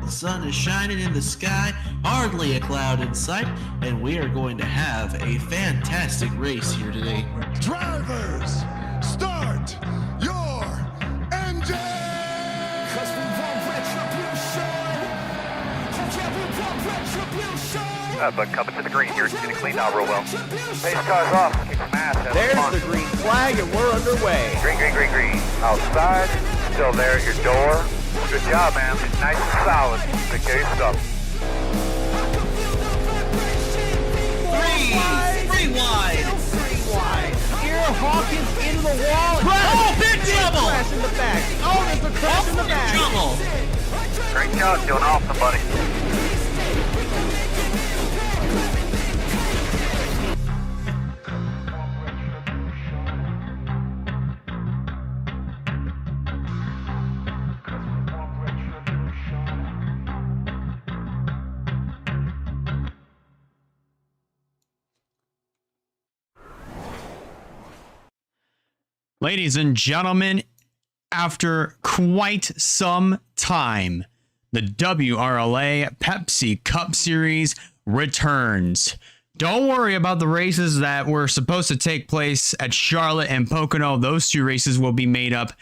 The sun is shining in the sky, hardly a cloud in sight, and we are going to have a fantastic race here today. Drivers, start your engine! 'Cause we want retribution! Yeah, we want retribution! But coming to the green, you're getting cleaned out real well. Pace car's off, keep some ass. There's the green flag and we're underway. Green, green, green, green. Outside, still there at your door. Good job, man. Nice and solid. Take care of your stuff. Three wide. Here, Hawkins into the wall. Oh, big trouble! Crash in the back. Oh, there's a crash in the back. Trouble. Great job, doing awesome, buddy. Ladies and gentlemen, after quite some time, the WRLA Pepsi Cup Series returns. Don't worry about the races that were supposed to take place at Charlotte and Pocono. Those two races will be made up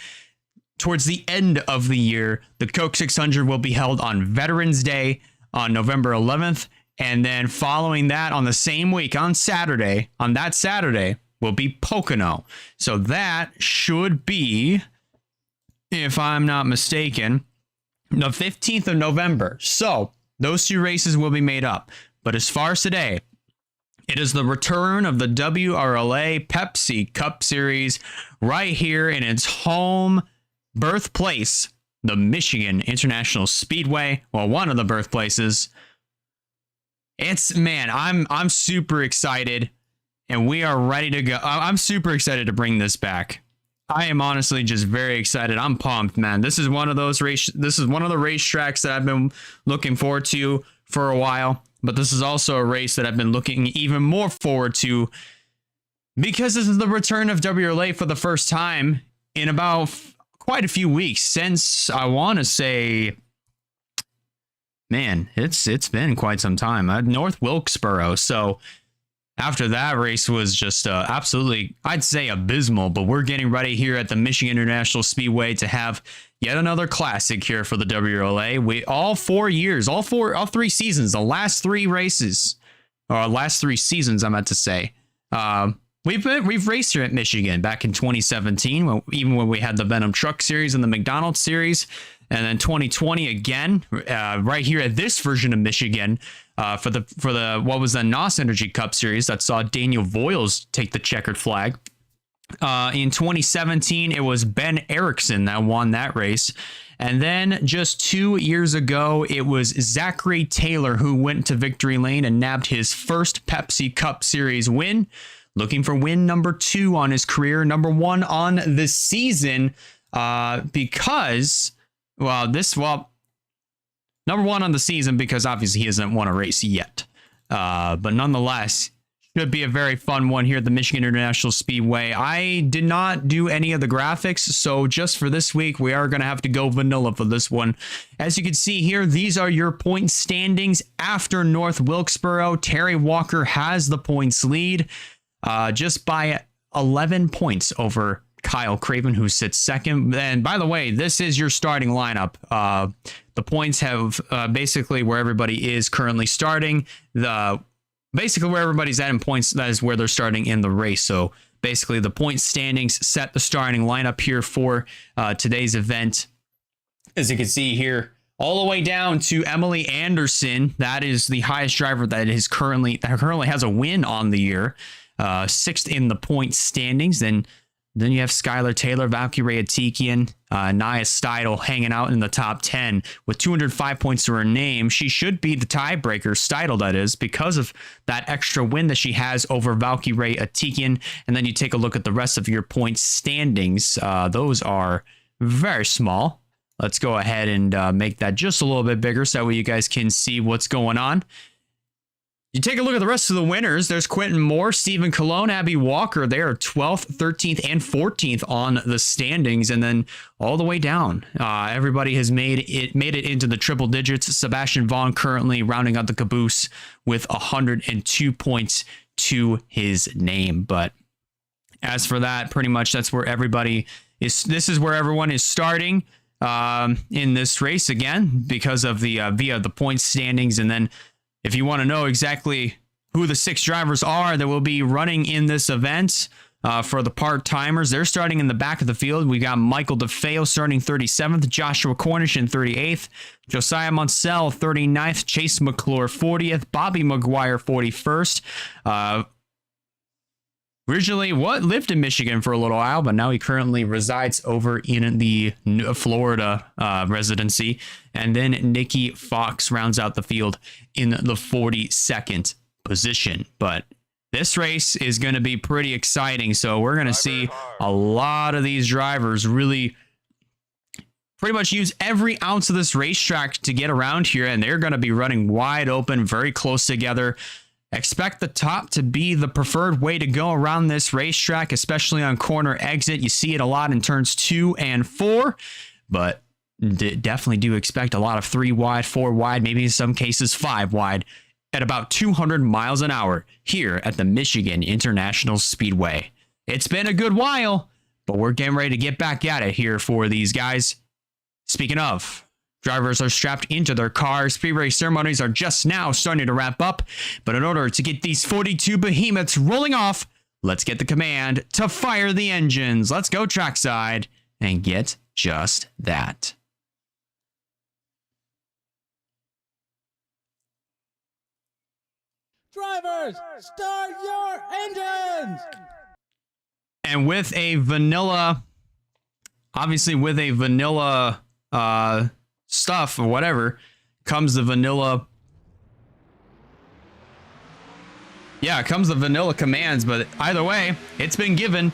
towards the end of the year. The Coke 600 will be held on Veterans Day on November 11th. And then following that on the same week, on that Saturday, will be Pocono. So that should be, if I'm not mistaken, the 15th of November. So those two races will be made up. But as far as today, it is the return of the WRLA Pepsi Cup Series right here in its home birthplace, the Michigan International Speedway. Well, one of the birthplaces. I'm super excited. And we are ready to go. I'm super excited to bring this back. I am honestly just very excited. I'm pumped, man. This is one of the racetracks that I've been looking forward to for a while. But this is also a race that I've been looking even more forward to because this is the return of WRLA for the first time in about quite a few weeks since, I want to say, man, it's been quite some time. North Wilkesboro. So after that race was just absolutely, I'd say, abysmal, but we're getting ready here at the Michigan International Speedway to have yet another classic here for the WRLA. All 3 seasons, the last 3 races, or last 3 seasons, I meant to say. We've raced here at Michigan back in 2017, even when we had the Venom Truck Series and the McDonald's Series. And then 2020 again, right here at this version of Michigan, for the what was the NOS Energy Cup Series that saw Daniel Voiles take the checkered flag. In 2017, it was Ben Erickson that won that race. And then just 2 years ago, it was Zachary Taylor who went to victory lane and nabbed his first Pepsi Cup Series win, looking for win number 2 on his career, number 1 on the season, because... number 1 on the season because obviously he hasn't won a race yet. But nonetheless, should be a very fun one here at the Michigan International Speedway. I did not do any of the graphics, so just for this week, we are going to have to go vanilla for this one. As you can see here, these are your point standings after North Wilkesboro. Terry Walker has the points lead just by 11 points over Kyle Craven, who sits second. And by the way, this is your starting lineup. The points have basically where everybody is currently starting. Basically where everybody's at in points, that is where they're starting in the race. So basically the point standings set the starting lineup here for today's event. As you can see here, all the way down to Emily Anderson. That is the highest driver that currently has a win on the year. 6th in the point standings. Then you have Skylar Taylor, Valkyrie Atikian, Nia Steidel hanging out in the top 10 with 205 points to her name. She should be the tiebreaker, Steidel that is, because of that extra win that she has over Valkyrie Atikian. And then you take a look at the rest of your point standings. Those are very small. Let's go ahead and make that just a little bit bigger so that way you guys can see what's going on. You take a look at the rest of the winners. There's Quentin Moore, Stephen Colon, Abby Walker. They are 12th, 13th, and 14th on the standings. And then all the way down, everybody has made it into the triple digits. Sebastian Vaughn currently rounding out the caboose with 102 points to his name. But as for that, pretty much that's where everybody is. This is where everyone is starting in this race again because of the via the points standings. And then if you want to know exactly who the 6 drivers are that will be running in this event for the part-timers, they're starting in the back of the field. We got Michael DeFeo starting 37th, Joshua Cornish in 38th, Josiah Munsell 39th, Chase McClure 40th, Bobby McGuire 41st. Originally lived in Michigan for a little while, but now he currently resides over in the Florida residency. And then Nikki Fox rounds out the field in the 42nd position. But this race is going to be pretty exciting. So we're going to see a lot of these drivers really pretty much use every ounce of this racetrack to get around here. And they're going to be running wide open, very close together. Expect the top to be the preferred way to go around this racetrack, especially on corner exit. You see it a lot in turns 2 and 4, but definitely do expect a lot of 3 wide, 4 wide, maybe in some cases 5 wide at about 200 miles an hour here at the Michigan International Speedway. It's been a good while, but we're getting ready to get back at it here for these guys. Speaking of, drivers are strapped into their cars. Pre-race ceremonies are just now starting to wrap up. But in order to get these 42 behemoths rolling off, let's get the command to fire the engines. Let's go trackside and get just that. Drivers, start your engines! And with a vanilla, obviously with a vanilla stuff or whatever comes the vanilla comes the vanilla commands, but either way it's been given.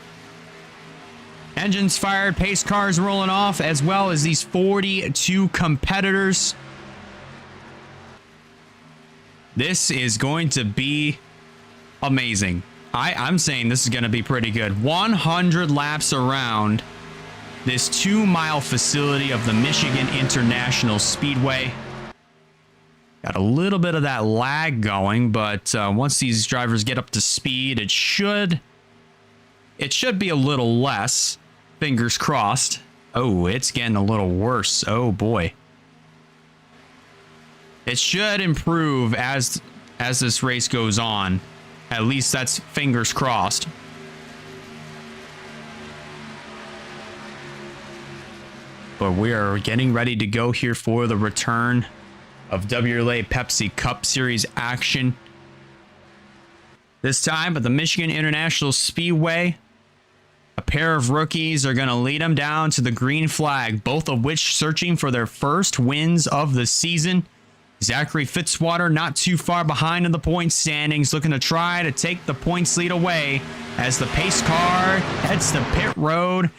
Engines fired, pace cars rolling off, as well as these 42 competitors. This is going to be amazing. I'm saying this is going to be pretty good. 100 laps around this 2-mile facility of the Michigan International Speedway. Got a little bit of that lag going, but once these drivers get up to speed, it should be a little less. Fingers crossed. Oh, it's getting a little worse. Oh boy. It should improve as this race goes on. At least that's fingers crossed. But we are getting ready to go here for the return of WRLA Pepsi Cup Series action. This time at the Michigan International Speedway, a pair of rookies are going to lead them down to the green flag, both of which searching for their first wins of the season. Zachary Fitzwater not too far behind in the point standings, looking to try to take the points lead away as the pace car heads to pit road.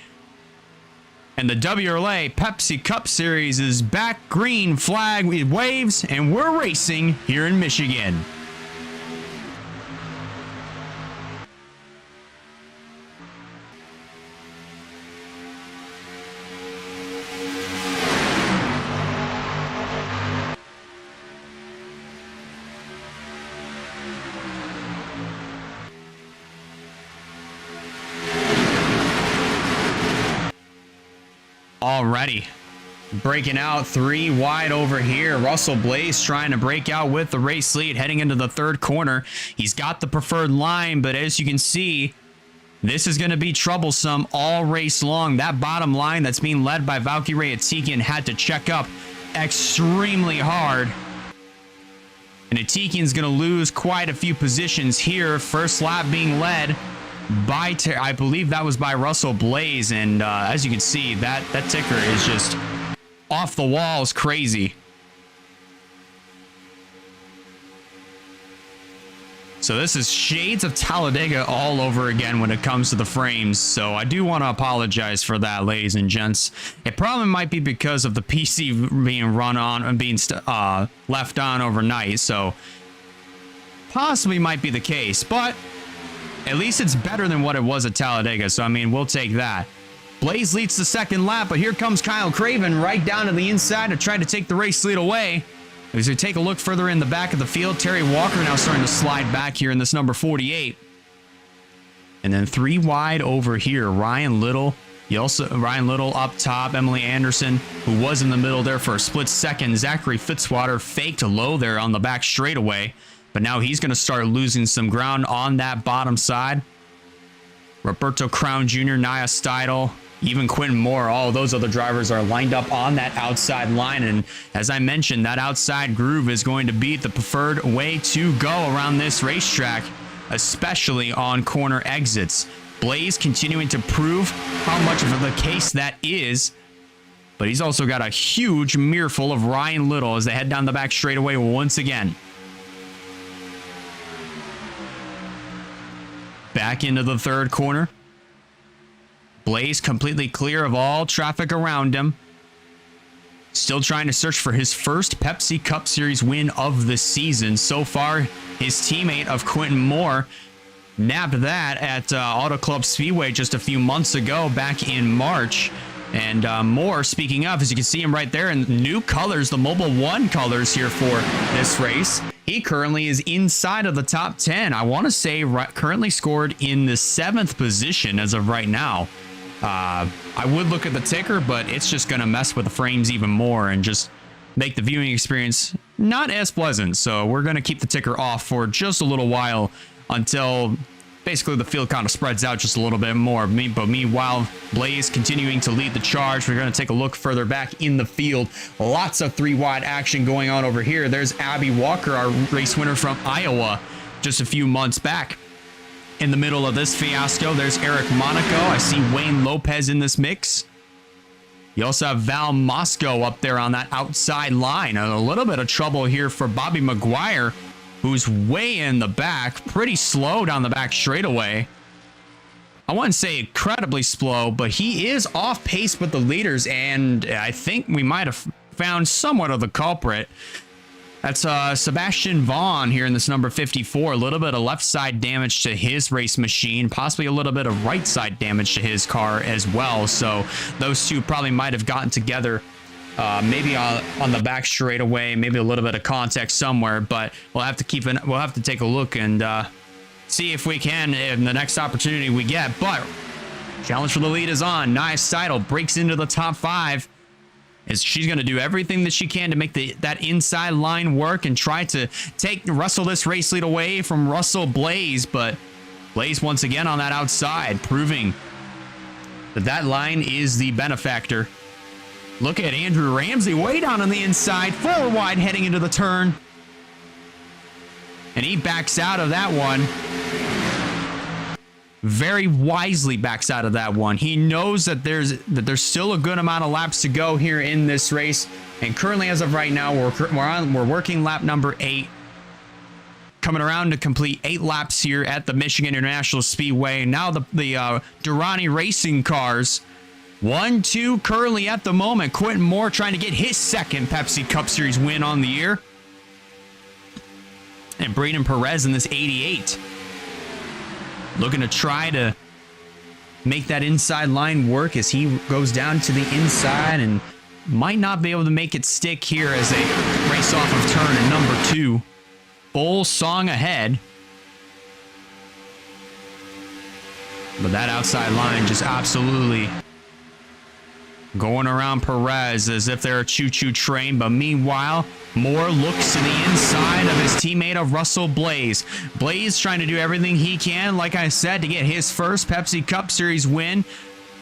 And the WRLA Pepsi Cup Series is back. Green flag waves, and we're racing here in Michigan. Alrighty, breaking out 3 wide over here. Russell Blaze trying to break out with the race lead heading into the third corner. He's got the preferred line, but as you can see, this is going to be troublesome all race long. That bottom line that's being led by Valkyrie Atikian had to check up extremely hard. And Atikian's going to lose quite a few positions here. First lap being led by, I believe that was by Russell Blaze, and as you can see, that ticker is just off the walls crazy. So this is shades of Talladega all over again when it comes to the frames, so I do want to apologize for that, ladies and gents. It probably might be because of the PC being run on and being left on overnight, so possibly might be the case, but at least it's better than what it was at Talladega. So, I mean, we'll take that. Blaze leads the second lap, but here comes Kyle Craven right down to the inside to try to take the race lead away. As we take a look further in the back of the field, Terry Walker now starting to slide back here in this number 48. And then 3 wide over here, Ryan Little. Ryan Little up top, Emily Anderson, who was in the middle there for a split second. Zachary Fitzwater faked low there on the back straightaway, but now he's going to start losing some ground on that bottom side. Roberto Crown Jr., Nia Steidel, even Quentin Moore, all those other drivers are lined up on that outside line. And as I mentioned, that outside groove is going to be the preferred way to go around this racetrack, especially on corner exits. Blaze continuing to prove how much of the case that is, but he's also got a huge mirror full of Ryan Little as they head down the back straightaway once again. Back into the third corner. Blaze completely clear of all traffic around him. Still trying to search for his first Pepsi Cup Series win of the season. So far, his teammate of Quentin Moore nabbed that at Auto Club Speedway just a few months ago, back in March. And Moore, speaking of, as you can see him right there in new colors, the Mobile One colors here for this race. He currently is inside of the top 10. I want to say currently scored in the 7th position as of right now. I would look at the ticker, but it's just going to mess with the frames even more and just make the viewing experience not as pleasant. So we're going to keep the ticker off for just a little while until basically the field kind of spreads out just a little bit more. But meanwhile, Blaze continuing to lead the charge. We're going to take a look further back in the field. Lots of 3 wide action going on over here. There's Abby Walker, our race winner from Iowa, just a few months back. In the middle of this fiasco, there's Eric Monaco. I see Wayne Lopez in this mix. You also have Val Moscow up there on that outside line. A little bit of trouble here for Bobby McGuire, who's way in the back, pretty slow down the back straightaway. I wouldn't say incredibly slow, but he is off pace with the leaders, and I think we might have found somewhat of the culprit. That's Sebastian Vaughn here in this number 54. A little bit of left side damage to his race machine, possibly a little bit of right side damage to his car as well. So those two probably might have gotten together, maybe on the back straightaway, maybe a little bit of contact somewhere. But we'll have to take a look and see if we can in the next opportunity we get. But challenge for the lead is on. Nia Steidel breaks into the top 5. As she's going to do everything that she can to make that inside line work and try to wrestle this race lead away from Russell Blaze. But Blaze once again on that outside, proving that line is the benefactor. Look at Andrew Ramsey way down on the inside, 4 wide heading into the turn. And he backs out of that one. Very wisely backs out of that one. He knows that there's still a good amount of laps to go here in this race, and currently as of right now we're working lap number 8, coming around to complete 8 laps here at the Michigan International Speedway. Now the Durrani Racing cars, 1-2 currently at the moment. Quentin Moore trying to get his second Pepsi Cup Series win on the year, and Braden Perez in this 88. Looking to try to make that inside line work as he goes down to the inside and might not be able to make it stick here as they race off of turn at number 2. Full song ahead. But that outside line just absolutely going around Perez as if they're a choo-choo train. But meanwhile, Moore looks to the inside of his teammate of Russell Blaze. Blaze trying to do everything he can, like I said, to get his first Pepsi Cup Series win.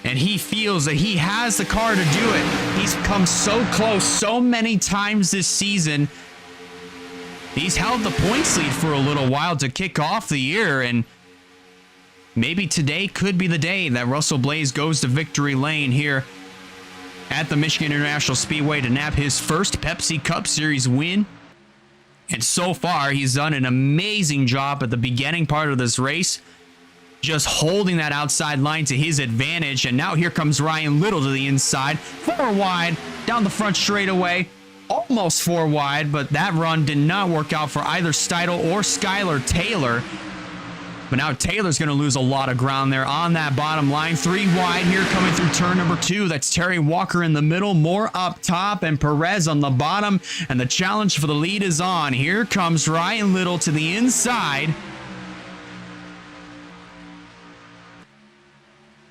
And he feels that he has the car to do it. He's come so close so many times this season. He's held the points lead for a little while to kick off the year, and maybe today could be the day that Russell Blaze goes to victory lane here at the Michigan International Speedway to nab his first Pepsi Cup Series win. And so far, he's done an amazing job at the beginning part of this race, just holding that outside line to his advantage. And now here comes Ryan Little to the inside, 4 wide, down the front straightaway. almost 4 wide, but that run did not work out for either Steidel or Skylar Taylor. But now Taylor's going to lose a lot of ground there on that bottom line. 3 wide here coming through turn number 2. That's Terry Walker in the middle, Moore up top, and Perez on the bottom. And the challenge for the lead is on. Here comes Ryan Little to the inside.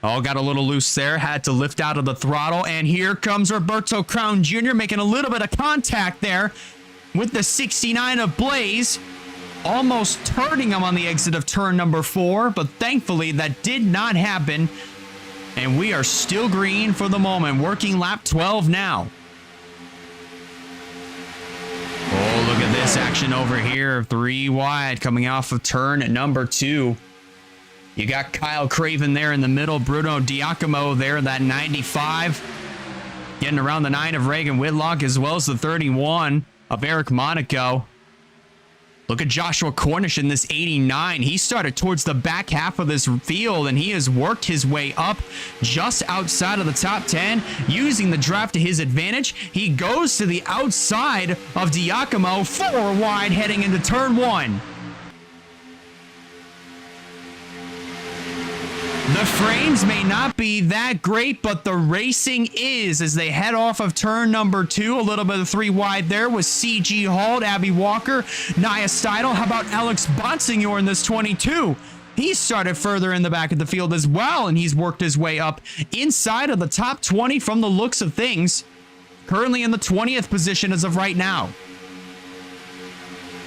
Oh, got a little loose there. Had to lift out of the throttle. And here comes Roberto Crown Jr. making a little bit of contact there with the 69 of Blaze. Almost turning him on the exit of turn number 4, but thankfully that did not happen. And we are still green for the moment. Working lap 12 now. Oh, look at this action over here. 3 wide coming off of turn number 2. You got Kyle Craven there in the middle. Bruno Diacomo there, that 95. Getting around the 9 of Reagan Whitlock, as well as the 31 of Eric Monaco. Look at Joshua Cornish in this 89. He started towards the back half of this field, and he has worked his way up just outside of the top 10, using the draft to his advantage. He goes to the outside of Diacomo, 4 wide heading into turn 1. The frames may not be that great, but the racing is as they head off of turn number 2. A little bit of 3 wide there with C.G. Hall, Abby Walker, Nia Steidel. How about Alex Bonsignor in this 22? He started further in the back of the field as well, and he's worked his way up inside of the top 20 from the looks of things. Currently in the 20th position as of right now.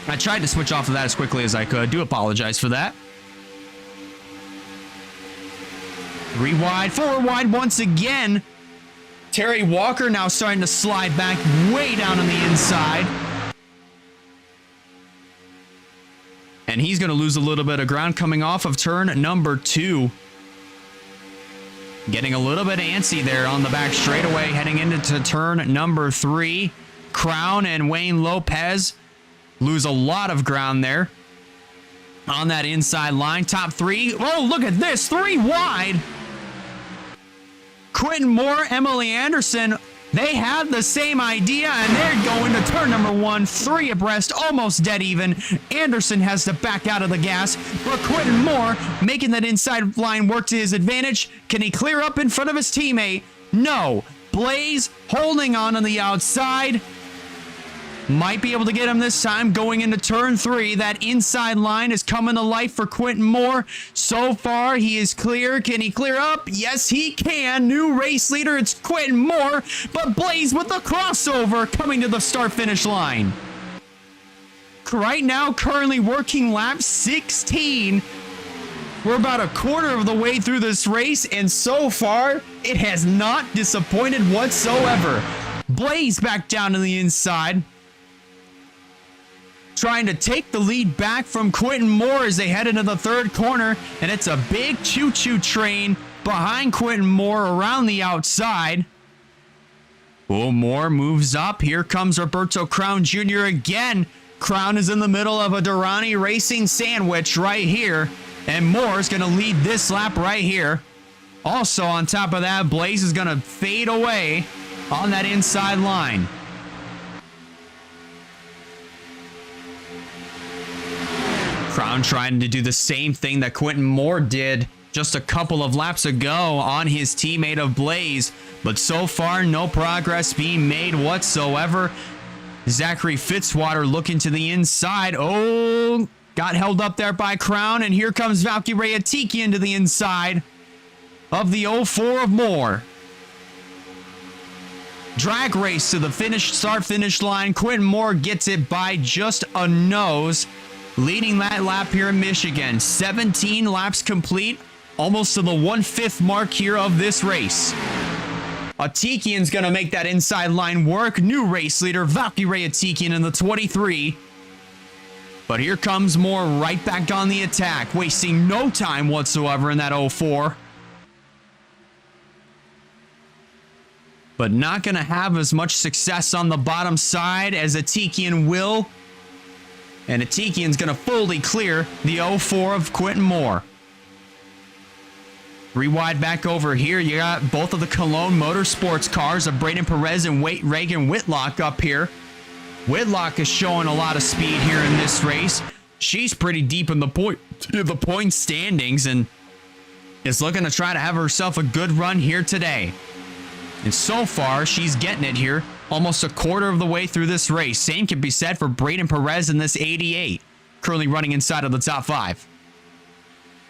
I tried to switch off of that as quickly as I could. Do apologize for that. 3 wide, 4 wide once again. Terry Walker now starting to slide back way down on the inside. And he's going to lose a little bit of ground coming off of turn number 2. Getting a little bit antsy there on the back straightaway heading into turn number 3. Crown and Wayne Lopez lose a lot of ground there on that inside line. Top 3. Oh, look at this. 3 wide. Quentin Moore, Emily Anderson, they have the same idea, and they're going to turn number 1, 3 abreast, almost dead even. Anderson has to back out of the gas, but Quentin Moore making that inside line work to his advantage. Can he clear up in front of his teammate? No. Blaze holding on the outside. Might be able to get him this time going into turn 3. That inside line is coming to life for Quentin Moore. So far, he is clear. Can he clear up? Yes, he can. New race leader, it's Quentin Moore. But Blaze with the crossover coming to the start-finish line. Right now, currently working lap 16. We're about a quarter of the way through this race, and so far, it has not disappointed whatsoever. Blaze back down to the inside. Trying to take the lead back from Quentin Moore as they head into the 3rd corner. And it's a big choo-choo train behind Quentin Moore around the outside. Oh, Moore moves up. Here comes Roberto Crown Jr. again. Crown is in the middle of a Durrani Racing sandwich right here. And Moore is going to lead this lap right here. Also on top of that, Blaze is going to fade away on that inside line. Crown trying to do the same thing that Quentin Moore did just a couple of laps ago on his teammate of Blaze. But so far, no progress being made whatsoever. Zachary Fitzwater looking to the inside. Oh, got held up there by Crown. And here comes Valkyrie Atiki into the inside of the 04 of Moore. Drag race to the start-finish line. Quentin Moore gets it by just a nose. Leading that lap here in Michigan. 17 laps complete. Almost to the 1/5 mark here of this race. Atikian's going to make that inside line work. New race leader, Valkyrie Atikian in the 23. But here comes Moore right back on the attack. Wasting no time whatsoever in that 04. But not going to have as much success on the bottom side as Atikian will. And Atikian's going to fully clear the 04 of Quentin Moore. 3 wide back over here. You got both of the Cologne Motorsports cars of Braden Perez and Reagan Whitlock up here. Whitlock is showing a lot of speed here in this race. She's pretty deep in the point standings and is looking to try to have herself a good run here today. And so far, she's getting it here, almost a quarter of the way through this race. Same can be said for Braden Perez in this 88, currently running inside of the top 5.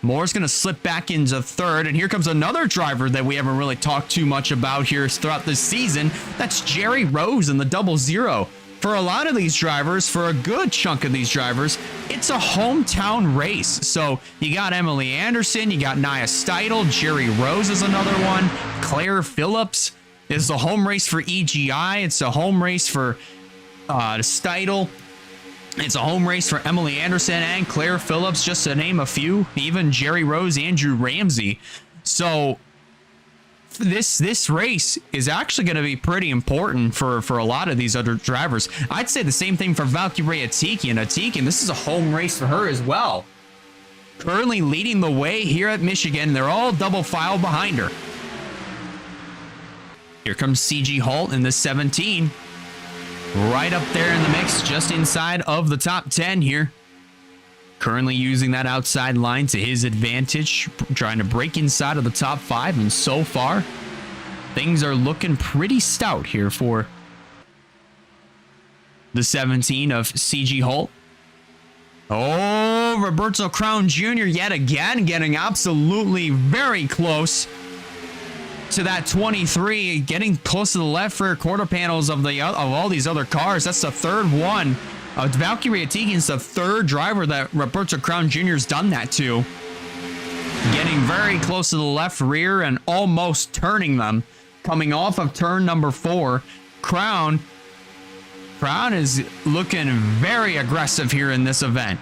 Moore's going to slip back into third, and here comes another driver that we haven't really talked too much about here throughout this season. That's Jerry Rose in the 00. For a lot of these drivers, for a good chunk of these drivers, it's a hometown race. So you got Emily Anderson, you got Nia Steidel, Jerry Rose is another one, Claire Phillips is the home race for EGI. It's a home race for Steidel. It's a home race for Emily Anderson and Claire Phillips, just to name a few. Even Jerry Rose, Andrew Ramsey. So this race is actually going to be pretty important for a lot of these other drivers. I'd say the same thing for Valkyrie Atikian. Atikian, this is a home race for her as well. Currently leading the way here at Michigan. They're all double file behind her. Here comes CG Holt in the 17. Right up there in the mix, just inside of the top 10 here. Currently using that outside line to his advantage, trying to break inside of the top 5, and so far, things are looking pretty stout here for the 17 of CG Holt. Oh, Roberto Crown Jr. yet again, getting absolutely very close to that 23, getting close to the left rear quarter panels of all these other cars. That's the third one. Valkyrie Atikian's the third driver that Roberto Crown Jr. has done that to. Getting very close to the left rear and almost turning them. Coming off of turn number 4. Crown is looking very aggressive here in this event.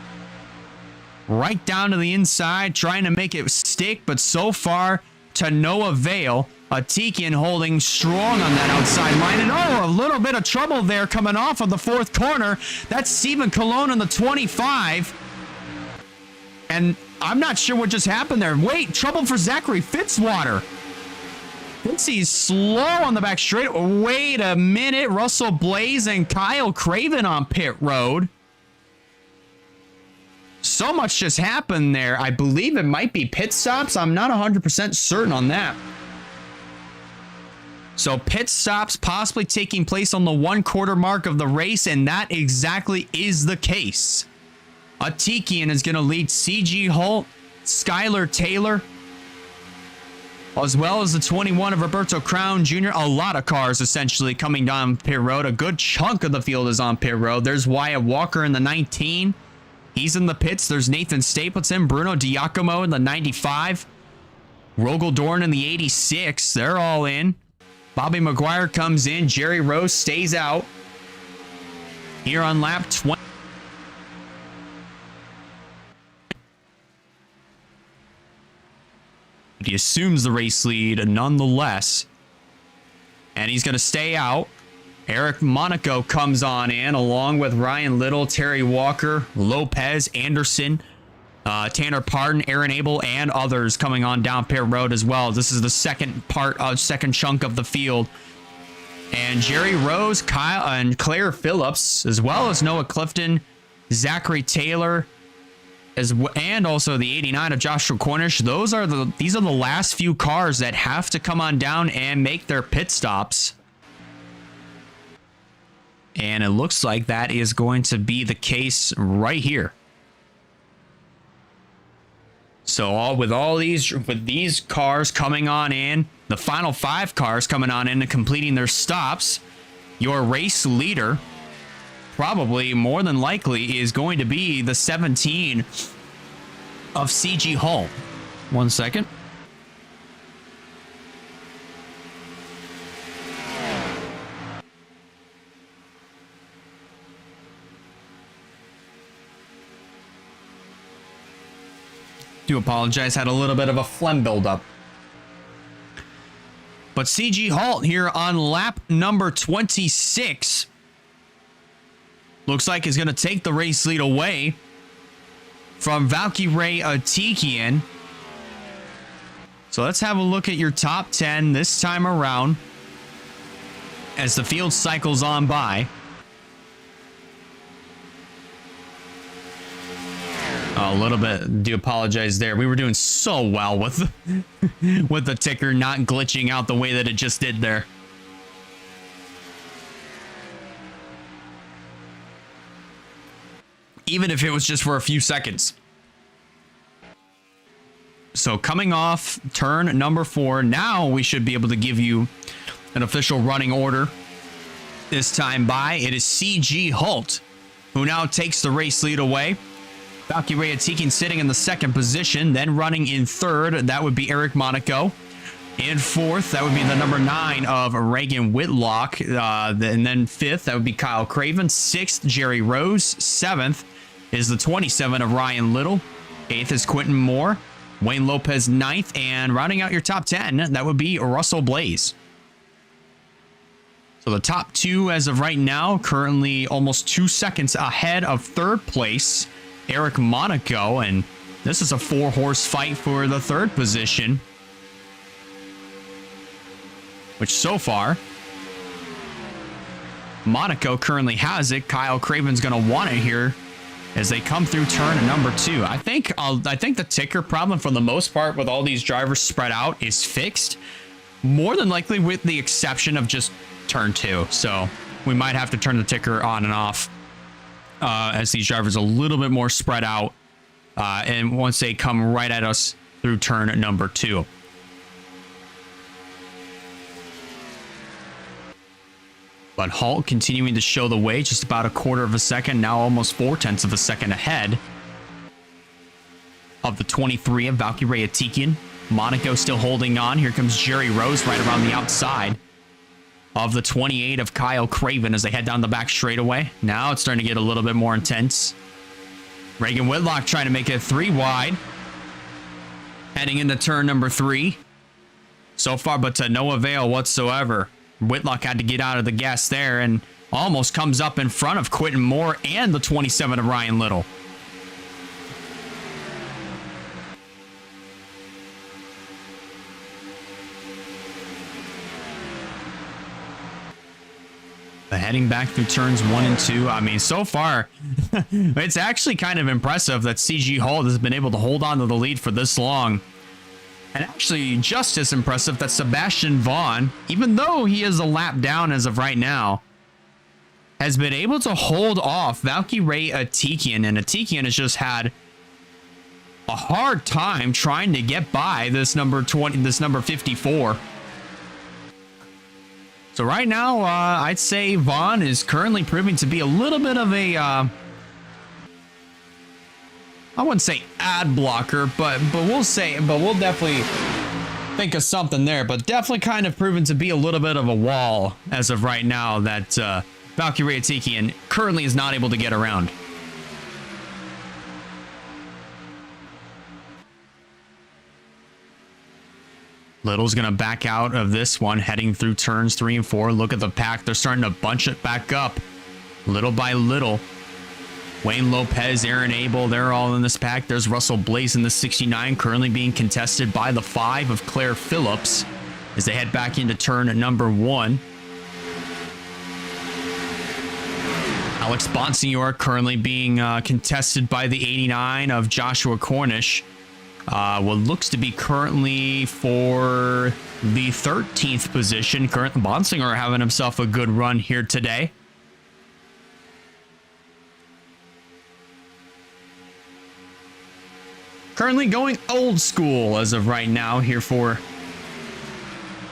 Right down to the inside, trying to make it stick, but so far to no avail. Atikian holding strong on that outside line. And a little bit of trouble there coming off of the 4th corner. That's Stephen Colon on the 25. And I'm not sure what just happened there. Wait, trouble for Zachary Fitzwater. Fitzy's slow on the back straight. Wait a minute. Russell Blaze and Kyle Craven on pit road. So much just happened there. I believe it might be pit stops. I'm not 100% certain on that. So pit stops possibly taking place on the 1/4 mark of the race, and that exactly is the case. Atikian is going to lead CG Holt, Skylar Taylor, as well as the 21 of Roberto Crown Jr. A lot of cars essentially coming down pit road. A good chunk of the field is on pit road. There's Wyatt Walker in the 19. He's in the pits. There's Nathan Stapleton, Bruno Diacomo in the 95. Rogel Dorn in the 86. They're all in. Bobby McGuire comes in. Jerry Rose stays out. Here on lap 20. He assumes the race lead nonetheless. And he's going to stay out. Eric Monaco comes on in along with Ryan Little, Terry Walker, Lopez, Anderson, Tanner Pardon, Aaron Abel, and others coming on down pit road as well. This is the second chunk of the field. And Jerry Rose, Kyle, and Claire Phillips, as well as Noah Clifton, Zachary Taylor, and also the 89 of Joshua Cornish. These are the last few cars that have to come on down and make their pit stops. And it looks like that is going to be the case right here. So with these cars coming on in, the final 5 cars coming on in and completing their stops, your race leader, probably more than likely, is going to be the 17 of CG Holt. 1 second. Do apologize, had a little bit of a phlegm buildup. But CG Holt here on lap number 26 looks like he's going to take the race lead away from Valkyrie Atikian. So let's have a look at your top 10 this time around as the field cycles on by. A little bit, do apologize there. We were doing so well with with the ticker not glitching out the way that it just did there. Even if it was just for a few seconds. So coming off turn number 4, now we should be able to give you an official running order. This time by, it is CG Holt, who now takes the race lead away. Valkyrie Atikin sitting in the 2nd position, then running in 3rd, that would be Eric Monaco. In 4th, that would be the number 9 of Reagan Whitlock. And then 5th, that would be Kyle Craven. 6th, Jerry Rose. 7th is the 27 of Ryan Little. 8th is Quentin Moore. Wayne Lopez 9th. And rounding out your top 10, that would be Russell Blaze. So the top 2 as of right now, currently almost 2 seconds ahead of 3rd place, Eric Monaco. And this is a 4-horse fight for the 3rd position, which so far, Monaco currently has it. Kyle Craven's going to want it here as they come through turn number 2. I think the ticker problem for the most part with all these drivers spread out is fixed, more than likely with the exception of just turn 2. So we might have to turn the ticker on and off as these drivers are a little bit more spread out. And once they come right at us through turn number 2. But Holt continuing to show the way, just about a 1/4 of a second, now almost 4/10 of a second ahead of the 23 of Valkyrie Atikian. Monaco still holding on. Here comes Jerry Rose right around the outside of the 28 of Kyle Craven as they head down the back straightaway. Now it's starting to get a little bit more intense. Reagan Whitlock trying to make it 3 wide. Heading into turn number 3. So far, but to no avail whatsoever. Whitlock had to get out of the gas there and almost comes up in front of Quentin Moore and the 27 of Ryan Little. But heading back through turns 1 and 2, I mean, so far, it's actually kind of impressive that CG Holt has been able to hold on to the lead for this long. And actually, just as impressive that Sebastian Vaughn, even though he is a lap down as of right now, has been able to hold off Valkyrie Atikian. And Atikian has just had a hard time trying to get by this number 54. So right now, I'd say Vaughn is currently proving to be a little bit of a, I wouldn't say ad blocker, but we'll definitely think of something there. But definitely kind of proven to be a little bit of a wall as of right now that Valkyrie Atikian currently is not able to get around. Little's going to back out of this one, heading through turns 3 and 4. Look at the pack. They're starting to bunch it back up little by little. Wayne Lopez, Aaron Abel, they're all in this pack. There's Russell Blaze in the 69, currently being contested by the 5 of Claire Phillips as they head back into turn number 1. Alex Bonsignor currently being contested by the 89 of Joshua Cornish. What looks to be currently for the 13th position. Currently, Bonsinger having himself a good run here today. Currently going old school as of right now here for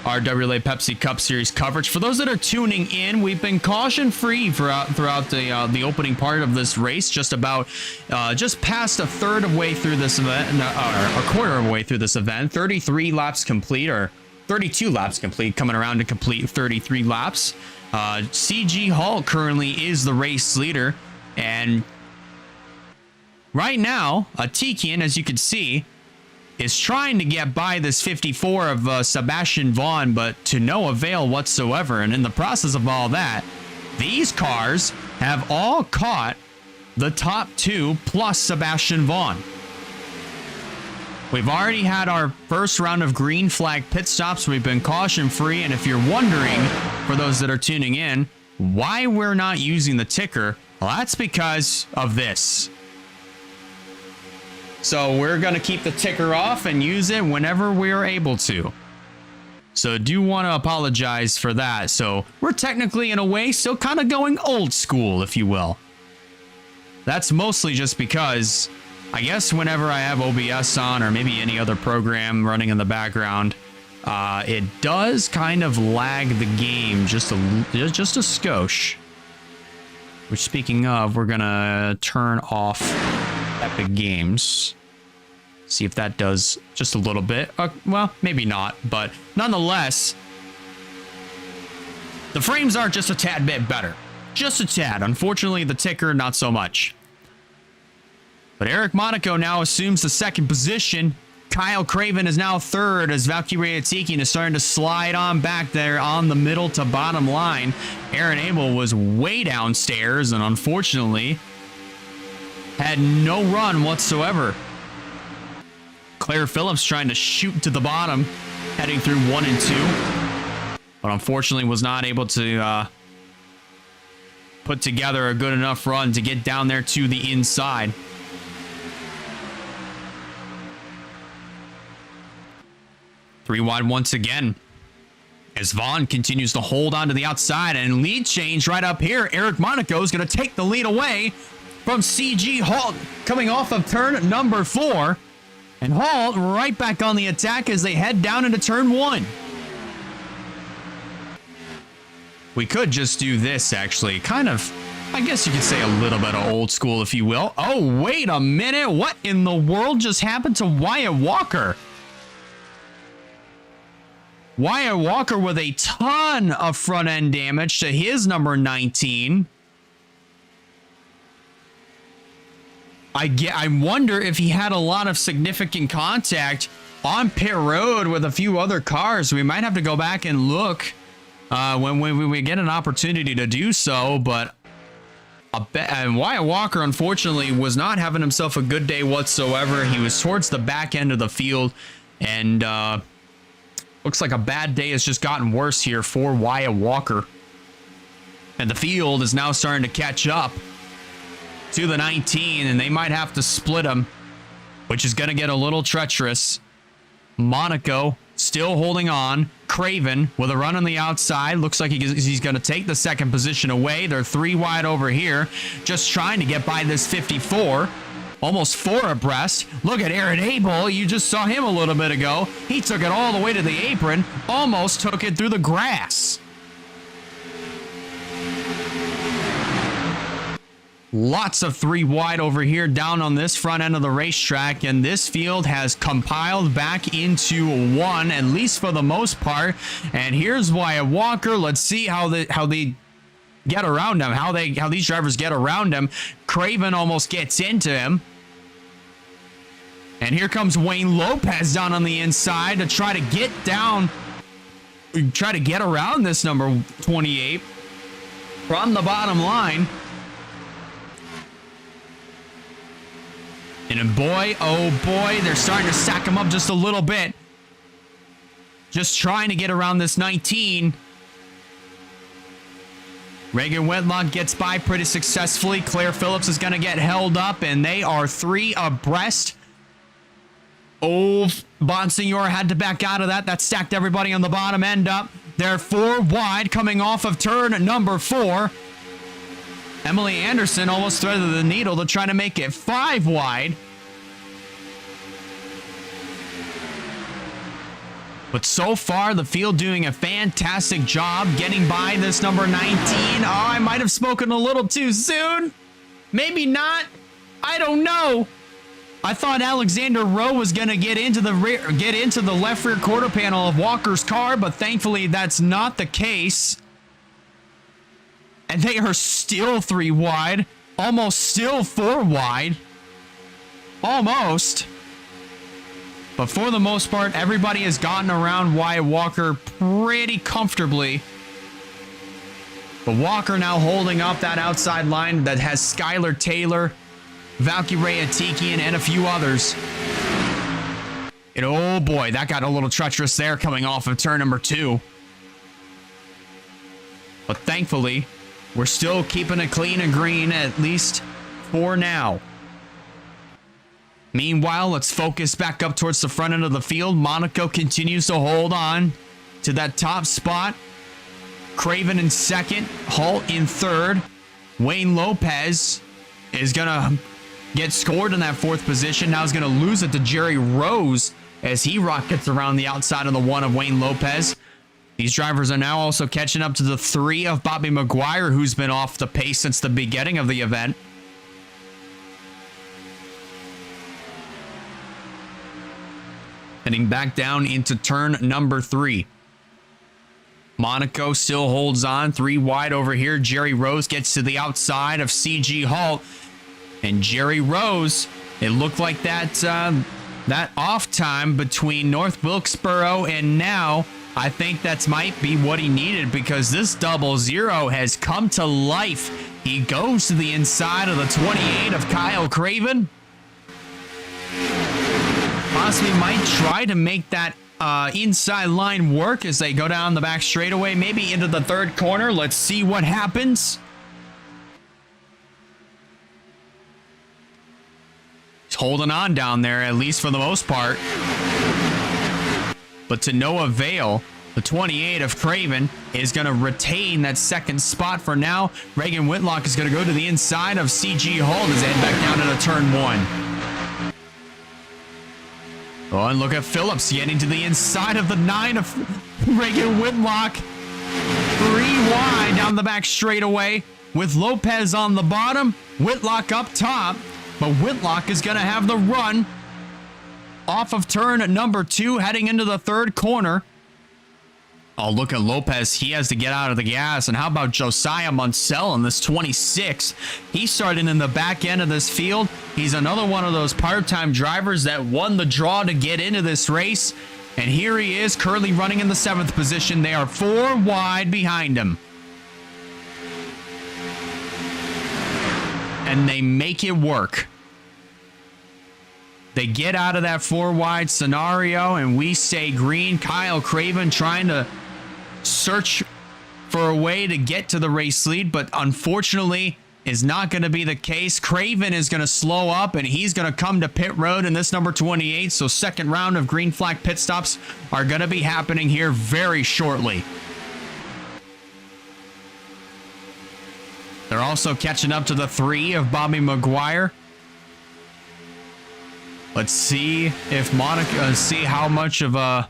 our WRLA Pepsi Cup Series coverage. For those that are tuning in, we've been caution-free throughout the opening part of this race. Just past a third of way through this event, or a 1/4 of the way through this event. 33 laps complete, or 32 laps complete, coming around to complete 33 laps. CG Holt currently is the race leader, and right now, Atikian, as you can see, is trying to get by this 54 of Sebastian Vaughn, but to no avail whatsoever. And in the process of all that, these cars have all caught the top 2 plus Sebastian Vaughn, We've already had our first round of green flag pit stops. We've been caution free. And if you're wondering, for those that are tuning in, why we're not using the ticker, well, that's because of this. So we're going to keep the ticker off and use it whenever we're able to. So do want to apologize for that. So we're technically, in a way, still kind of going old school, if you will. That's mostly just because I guess whenever I have OBS on or maybe any other program running in the background, it does kind of lag the game just a skosh. Which, speaking of, we're going to turn off Epic Games. See if that does just a little bit. Well, maybe not, but nonetheless, the frames are just a tad bit better. Just a tad. Unfortunately, the ticker, not so much. But Eric Monaco now assumes the second position. Kyle Craven is now third as Valkyrie Atikin is starting to slide on back there on the middle to bottom line. Aaron Abel was way downstairs and unfortunately had no run whatsoever. Claire Phillips trying to shoot to the bottom, heading through 1 and 2. But unfortunately was not able to put together a good enough run to get down there to the inside. Three wide once again as Vaughn continues to hold on to the outside, and lead change right up here. Eric Monaco is going to take the lead away from CG Halt coming off of turn number 4. And Halt right back on the attack as they head down into turn 1. We could just do this, actually. Kind of, I guess you could say a little bit of old school, if you will. Oh, wait a minute. What in the world just happened to Wyatt Walker? Wyatt Walker with a ton of front end damage to his number 19. I wonder if he had a lot of significant contact on pit road with a few other cars. We might have to go back and look when we get an opportunity to do so. But Wyatt Walker, unfortunately, was not having himself a good day whatsoever. He was towards the back end of the field, and looks like a bad day has just gotten worse here for Wyatt Walker. And the field is now starting to catch up to the 19, and they might have to split him, which is going to get a little treacherous. Monaco still holding on. Craven with a run on the outside. Looks like he's going to take the second position away. They're 3 wide over here, just trying to get by this 54. Almost 4 abreast. Look at Aaron Abel. You just saw him a little bit ago. He took it all the way to the apron. Almost took it through the grass. Lots of 3 wide over here down on this front end of the racetrack, and this field has compiled back into 1, at least for the most part. And here's Wyatt Walker. Let's see how they get around him, how these drivers get around him. Craven almost gets into him. And here comes Wayne Lopez down on the inside to try to get around this number 28 from the bottom line. And boy, oh boy, they're starting to stack him up just a little bit. Just trying to get around this 19. Reagan Whitlock gets by pretty successfully. Claire Phillips is going to get held up, and they are 3 abreast. Oh, Bonsignor had to back out of that. That stacked everybody on the bottom end up. They're 4 wide coming off of turn number 4. Emily Anderson almost threaded the needle to try to make it 5 wide. But so far, the field doing a fantastic job getting by this number 19. Oh, I might have spoken a little too soon. Maybe not. I don't know. I thought Alexander Rowe was going to get into the left rear quarter panel of Walker's car, but thankfully that's not the case. And they are still 3 wide. Almost still 4 wide. Almost. But for the most part, everybody has gotten around Wyatt Walker pretty comfortably. But Walker now holding up that outside line that has Skylar Taylor, Valkyrie Atikian, and a few others. And oh boy, that got a little treacherous there coming off of turn number 2. But thankfully, we're still keeping it clean and green, at least for now. Meanwhile, let's focus back up towards the front end of the field. Monaco continues to hold on to that top spot. Craven in second, Halt in third. Wayne Lopez is going to get scored in that 4th position. Now he's going to lose it to Jerry Rose as he rockets around the outside of the 1 of Wayne Lopez. These drivers are now also catching up to the 3 of Bobby Maguire, who's been off the pace since the beginning of the event. Heading back down into turn number 3. Monaco still holds on, 3 wide over here. Jerry Rose gets to the outside of CG Halt. And Jerry Rose, it looked like that off time between North Wilkesboro and now, I think that might be what he needed, because this 00 has come to life. He goes to the inside of the 28 of Kyle Craven. Possibly might try to make that inside line work as they go down the back straightaway, maybe into the 3rd corner. Let's see what happens. He's holding on down there, at least for the most part. But to no avail. The 28 of Craven is going to retain that 2nd spot for now. Reagan Whitlock is going to go to the inside of CG Halt as they head back down into turn 1. Oh, and look at Phillips getting to the inside of the 9 of Reagan Whitlock. 3 wide down the back straightaway with Lopez on the bottom. Whitlock up top, but Whitlock is going to have the run off of turn number 2 heading into the 3rd corner. Oh, look at Lopez. He has to get out of the gas. And how about Josiah Munsell in this 26? He started in the back end of this field. He's another one of those part-time drivers that won the draw to get into this race. And here he is currently running in the 7th position. They are 4 wide behind him. And they make it work. They get out of that 4 wide scenario and we stay green. Kyle Craven trying to search for a way to get to the race lead, but unfortunately is not going to be the case. Craven is going to slow up and he's going to come to pit road in this number 28. So 2nd round of green flag pit stops are going to be happening here very shortly. They're also catching up to the 3 of Bobby Maguire. Let's see if Monaco, see how much of a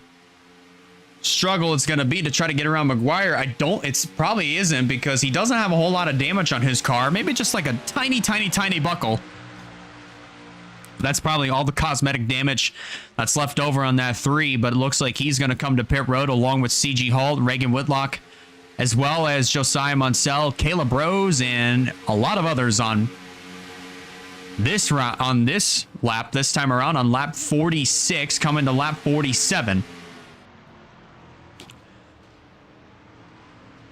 struggle it's going to be to try to get around Maguire. It probably isn't, because he doesn't have a whole lot of damage on his car. Maybe just like a tiny buckle. That's probably all the cosmetic damage that's left over on that 3, but it looks like he's going to come to pit road along with CG Halt, Reagan Whitlock, as well as Josiah Munsell, Caleb Rose, and a lot of others on this round, on this lap, this time around on lap 46, coming to lap 47.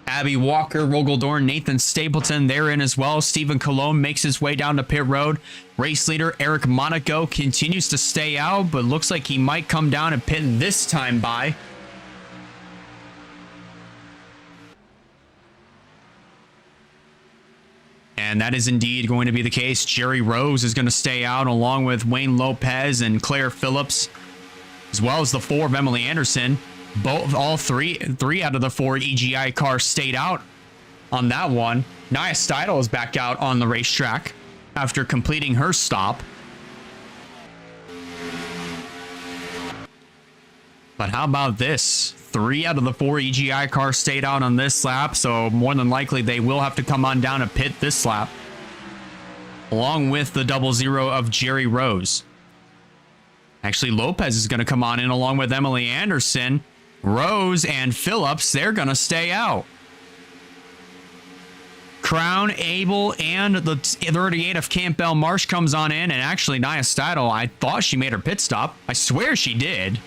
Abby Walker, Rogaldorn, Nathan Stapleton, they're in as well. Stephen Colon makes his way down to pit road. Race leader Eric Monaco continues to stay out, but looks like he might come down and pit this time by. And that is indeed going to be the case. Jerry Rose is going to stay out along with Wayne Lopez and Claire Phillips, as well as the 4 of Emily Anderson. All three out of the 4 EGI cars stayed out on that one. Nia Steidel is back out on the racetrack after completing her stop. But how about this? 3 out of the 4 EGI cars stayed out on this lap, so more than likely they will have to come on down and pit this lap, along with the 00 of Jerry Rose. Actually, Lopez is going to come on in along with Emily Anderson. Rose and Phillips, they're going to stay out. Crown, Abel, and the 38 of Campbell Marsh comes on in, and actually Nia Steidel, I thought she made her pit stop. I swear she did.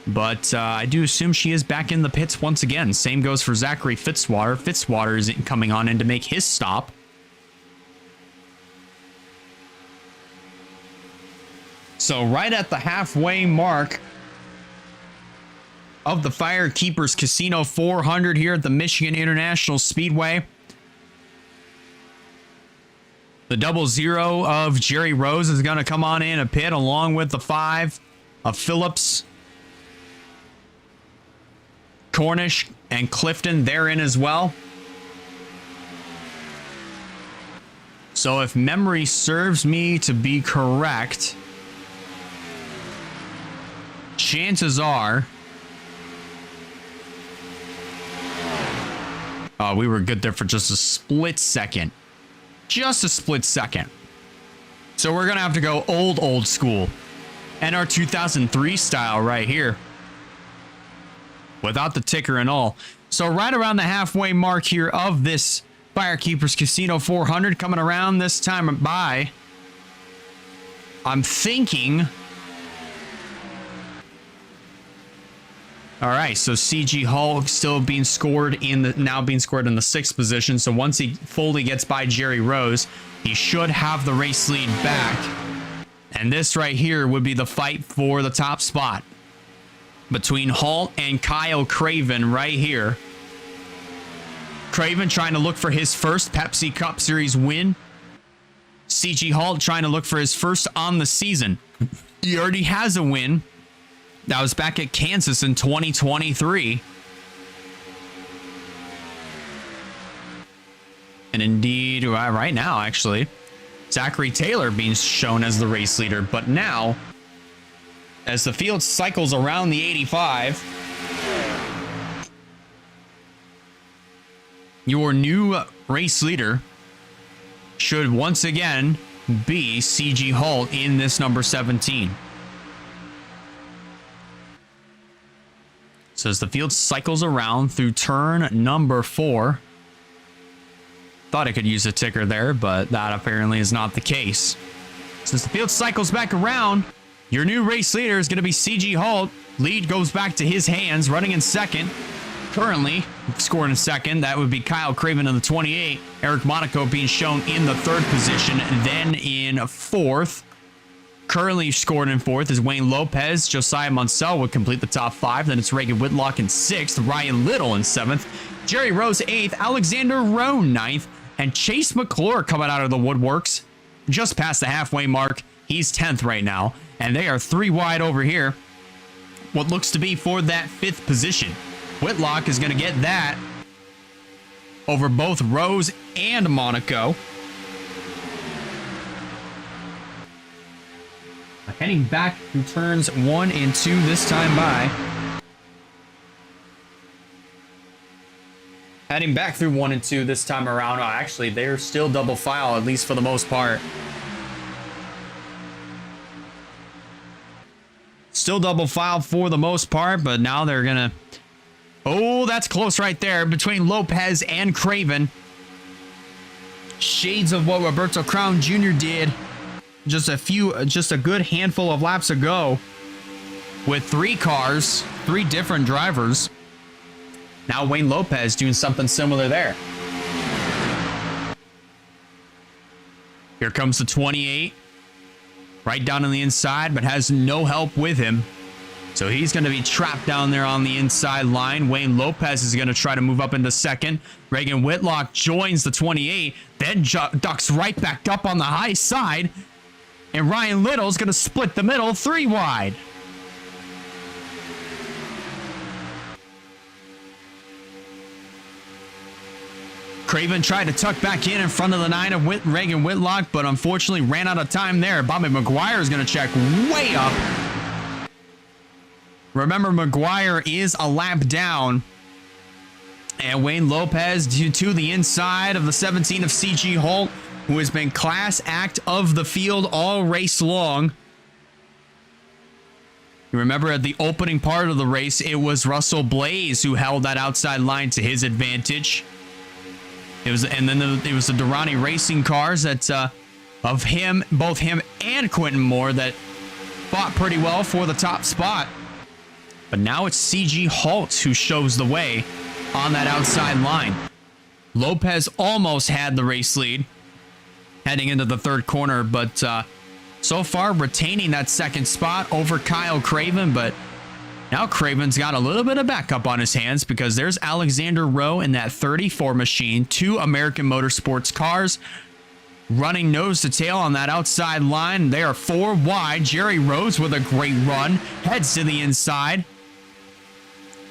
But I do assume she is back in the pits once again. Same goes for Zachary Fitzwater. Fitzwater is coming on in to make his stop. So right at the halfway mark of the Firekeepers Casino 400 here at the Michigan International Speedway. The 00 of Jerry Rose is going to come on in a pit along with the 5 of Phillips. Cornish and Clifton, they're in as well. So if memory serves me to be correct, chances are... we were good there for just a split second. Just a split second. So we're going to have to go old school. And our 2003 style right here. Without the ticker and all. So right around the halfway mark here of this Firekeepers Casino 400. Coming around this time by. I'm thinking... All right, so CG Hull still being scored in the 6th position. So once he fully gets by Jerry Rose, he should have the race lead back. And this right here would be the fight for the top spot between Hull and Kyle Craven right here. Craven trying to look for his first Pepsi Cup Series win. CG Hull trying to look for his first on the season. He already has a win. That was back at Kansas in 2023. And indeed, right now, actually, Zachary Taylor being shown as the race leader. But now, as the field cycles around the 85, your new race leader should once again be CG Hull in this number 17. So as the field cycles around through turn number 4. Thought I could use a ticker there, but that apparently is not the case. Since the field cycles back around, your new race leader is going to be CG Hull. Lead goes back to his hands, running in second. Currently scoring in second, that would be Kyle Craven in the 28. Eric Monaco being shown in the 3rd position, then in 4th. Currently scored in 4th is Wayne Lopez. Josiah Munsell would complete the top 5. Then it's Reagan Whitlock in 6th. Ryan Little in 7th. Jerry Rose 8th. Alexander Roan 9th. And Chase McClure coming out of the woodworks. Just past the halfway mark. He's 10th right now. And they are 3 wide over here. What looks to be for that 5th position. Whitlock is going to get that over both Rose and Monaco. Heading back through turns 1 and 2 this time by. Heading back through 1 and 2 this time around. Oh, actually, they're still double file, at least for the most part. Still double file for the most part, but now they're going to... Oh, that's close right there between Lopez and Craven. Shades of what Roberto Crown Jr. did. Just a good handful of laps ago with 3 cars, 3 different drivers. Now Wayne Lopez doing something similar there. Here comes the 28. Right down on the inside, but has no help with him. So he's going to be trapped down there on the inside line. Wayne Lopez is going to try to move up into 2nd. Reagan Whitlock joins the 28, then ducks right back up on the high side. And Ryan Little's going to split the middle 3 wide. Craven tried to tuck back in front of the 9 of Reagan Whitlock, but unfortunately ran out of time there. Bobby McGuire is going to check way up. Remember, McGuire is a lap down. And Wayne Lopez to the inside of the 17 of CG Hull, who has been class act of the field all race long. You remember at the opening part of the race, it was Russell Blaze who held that outside line to his advantage. It was the Durrani Racing cars that of him, both him and Quentin Moore, that fought pretty well for the top spot. But now it's CG Halt who shows the way on that outside line. Lopez almost had the race lead heading into the 3rd corner, but so far retaining that second spot over Kyle Craven, but now Craven's got a little bit of backup on his hands because there's Alexander Rowe in that 34 machine, 2 American Motorsports cars running nose to tail on that outside line. They are 4 wide. Jerry Rose with a great run heads to the inside,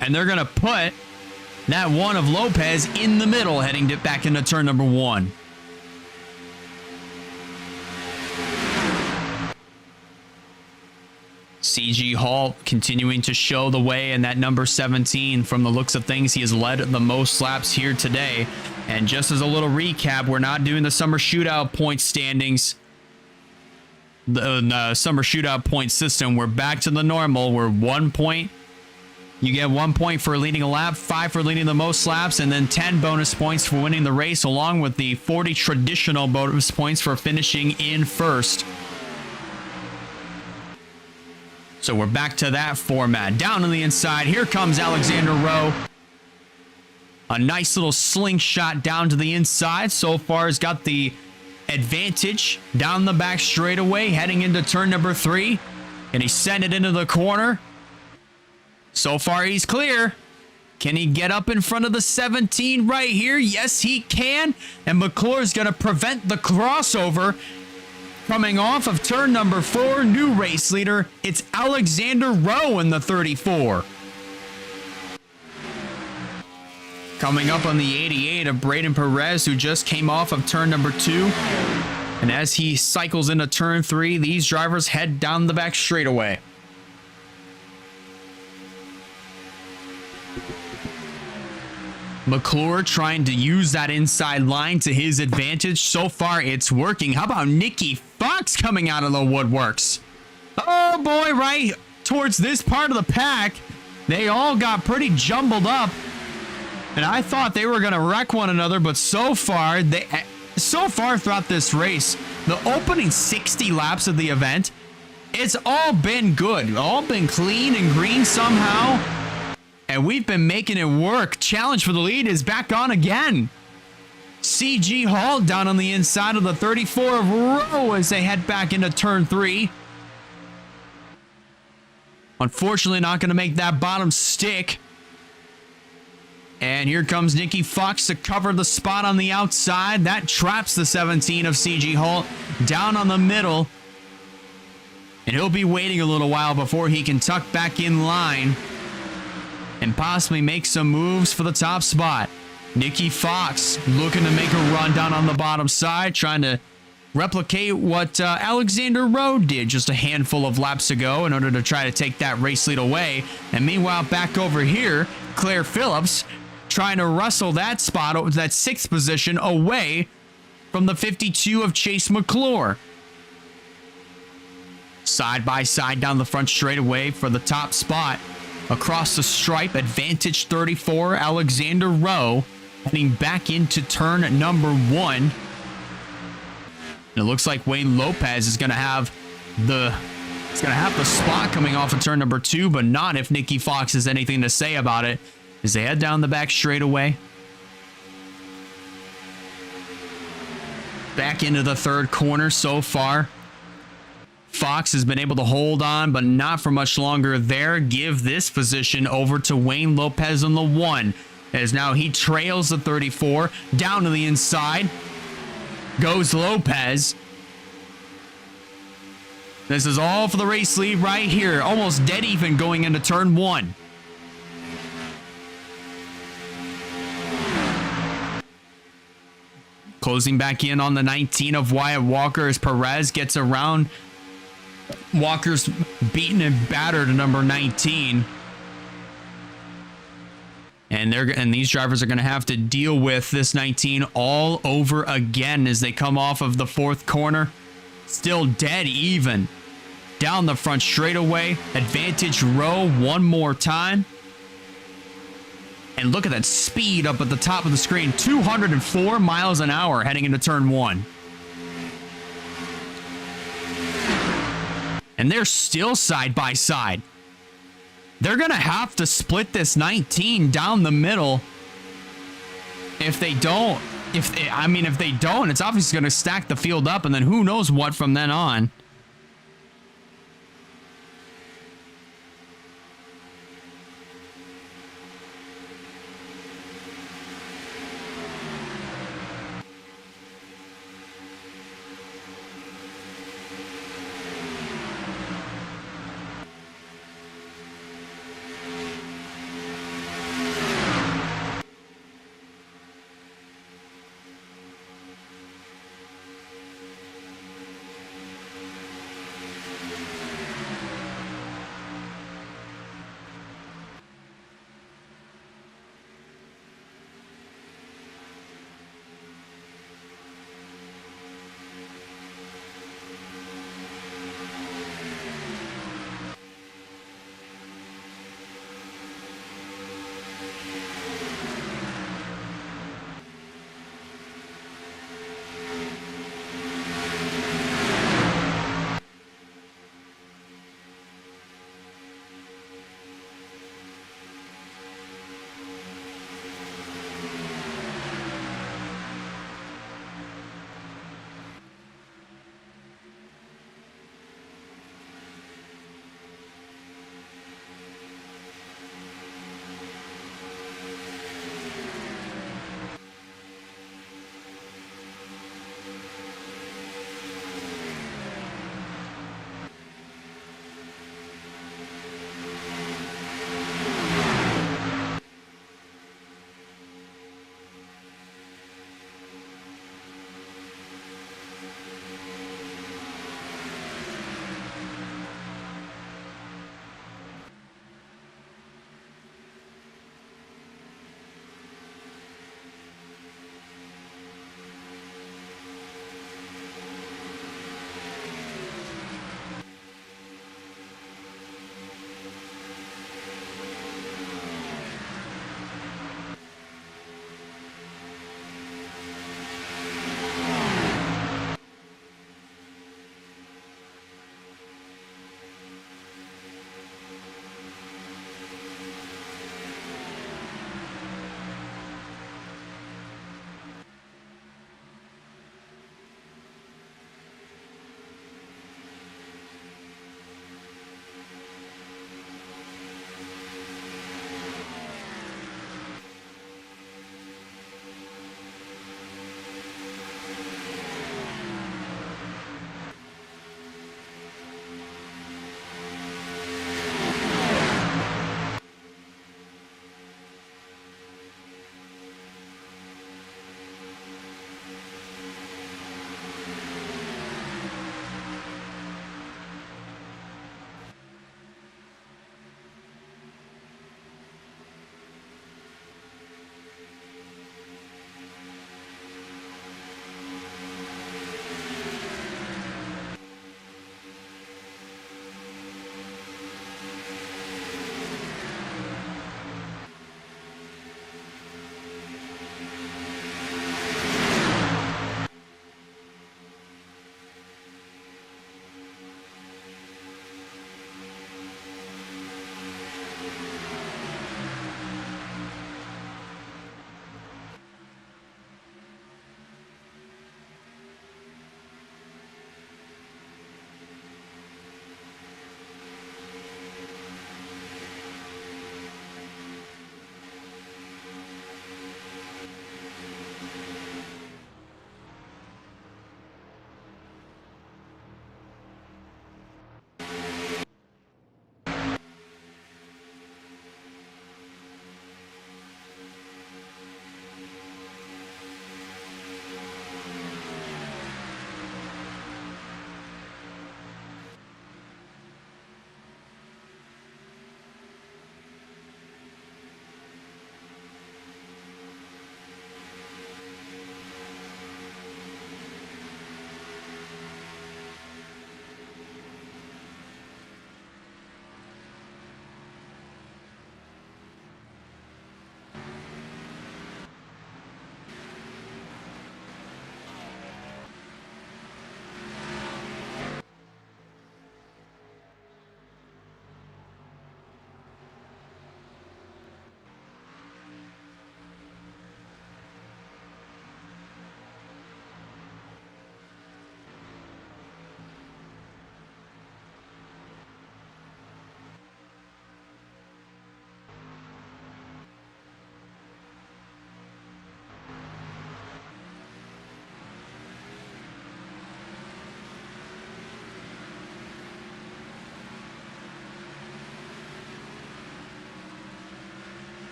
and they're going to put that one of Lopez in the middle, heading back into turn number 1. CG Hall continuing to show the way in that number 17. From the looks of things, he has led the most laps here today. And just as a little recap, we're not doing the summer shootout point standings. The summer shootout point system. We're back to the normal. We're 1 point. You get 1 point for leading a lap, 5 for leading the most laps, and then 10 bonus points for winning the race, along with the 40 traditional bonus points for finishing in first. So we're back to that format. Down on the inside, here comes Alexander Rowe. A nice little slingshot down to the inside. So far, has got the advantage down the back straightaway, heading into turn number 3. And he sent it into the corner. So far, he's clear. Can he get up in front of the 17 right here? Yes, he can. And McClure's going to prevent the crossover. Coming off of turn number 4, new race leader, it's Alexander Rowe in the 34. Coming up on the 88 of Braden Perez, who just came off of turn number 2. And as he cycles into turn 3, these drivers head down the back straightaway. McClure trying to use that inside line to his advantage. So far, it's working. How about Nicky Fox coming out of the woodworks? Oh boy, right towards this part of the pack, they all got pretty jumbled up. And I thought they were going to wreck one another, but so far throughout this race, the opening 60 laps of the event, it's all been good. All been clean and green somehow. And we've been making it work. Challenge for the lead is back on again. CG Hall down on the inside of the 34 of Rowe as they head back into turn 3. Unfortunately, not going to make that bottom stick. And here comes Nicky Fox to cover the spot on the outside. That traps the 17 of CG Hall down on the middle. And he'll be waiting a little while before he can tuck back in line and possibly make some moves for the top spot. Nicky Fox looking to make a run down on the bottom side, trying to replicate what Alexander Rowe did just a handful of laps ago in order to try to take that race lead away. And meanwhile, back over here, Claire Phillips trying to wrestle that spot, that 6th position, away from the 52 of Chase McClure. Side by side down the front straightaway for the top spot. Across the stripe, advantage 34, Alexander Rowe heading back into turn number 1. And it looks like Wayne Lopez is going to have the spot coming off of turn number 2, but not if Nicky Fox has anything to say about it as they head down the back straightaway. Back into the 3rd corner so far. Fox has been able to hold on, but not for much longer there. Give this position over to Wayne Lopez on the 1, as now he trails the 34. Down to the inside goes Lopez. This is all for the race lead right here. Almost dead even going into turn 1. Closing back in on the 19 of Wyatt Walker as Perez gets around. Walker's beaten and battered to number 19. And these drivers are going to have to deal with this 19 all over again as they come off of the 4th corner. Still dead even. Down the front straightaway. Advantage Rowe one more time. And look at that speed up at the top of the screen. 204 miles an hour heading into turn 1. And they're still side by side. They're going to have to split this 19 down the middle. If they don't, it's obviously going to stack the field up, and then who knows what from then on.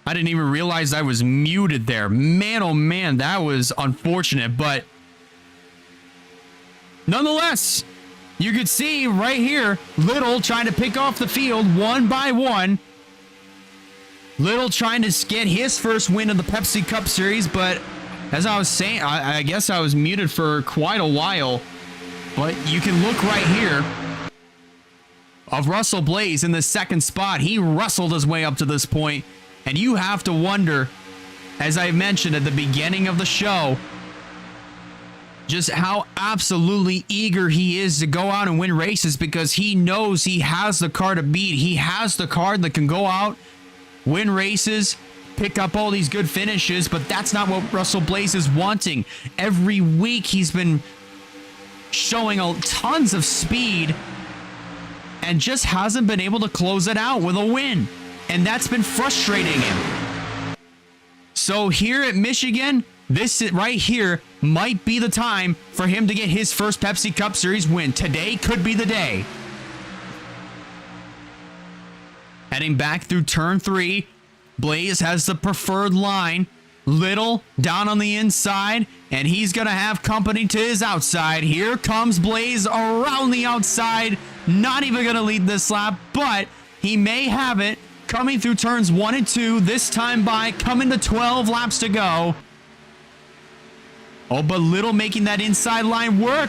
I didn't even realize I was muted there. Man, oh man, that was unfortunate. But nonetheless, you could see right here, Little trying to pick off the field one by one. Little trying to get his first win of the Pepsi Cup Series. But as I was saying, I guess I was muted for quite a while. But you can look right here of Russell Blaze in the second spot. He wrestled his way up to this point. And you have to wonder, as I mentioned at the beginning of the show, just how absolutely eager he is to go out and win races, because he knows he has the car to beat. He has the car that can go out, win races, pick up all these good finishes, but that's not what Russell Blaze is wanting. Every week he's been showing tons of speed and just hasn't been able to close it out with a win. And that's been frustrating him. So here at Michigan, this right here might be the time for him to get his first Pepsi Cup Series win. Today could be the day. Heading back through turn 3, Blaze has the preferred line. Little down on the inside, and he's going to have company to his outside. Here comes Blaze around the outside. Not even going to lead this lap, but he may have it. Coming through turns 1 and 2, this time by coming to 12 laps to go. Oh, but Little making that inside line work.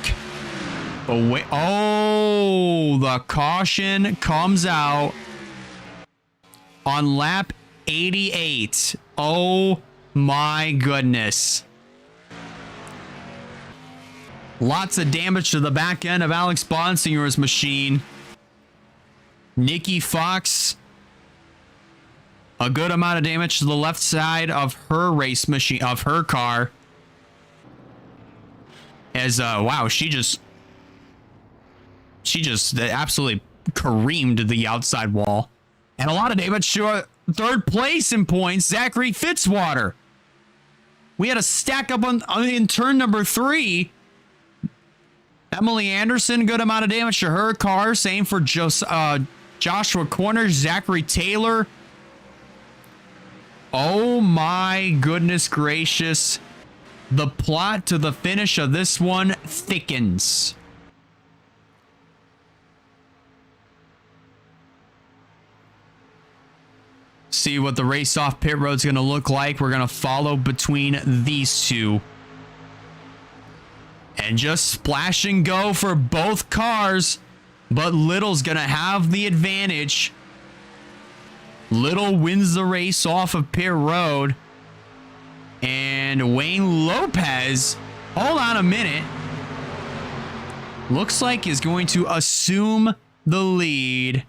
Oh, wait. Oh, the caution comes out on lap 88. Oh, my goodness. Lots of damage to the back end of Alex Bonsinger's machine. Nikki Fox, a good amount of damage to the left side of her race machine, of her car. As, wow, she just absolutely careened the outside wall. And a lot of damage to third place in points, Zachary Fitzwater. We had a stack up in turn number 3. Emily Anderson, good amount of damage to her car. Same for Joshua Corners, Zachary Taylor. Oh my goodness gracious. The plot to the finish of this one thickens. See what the race off pit road's going to look like. We're going to follow between these two. And just splash and go for both cars. But Little's going to have the advantage. Little wins the race off of pit road. And Wayne Lopez, hold on a minute, looks like is going to assume the lead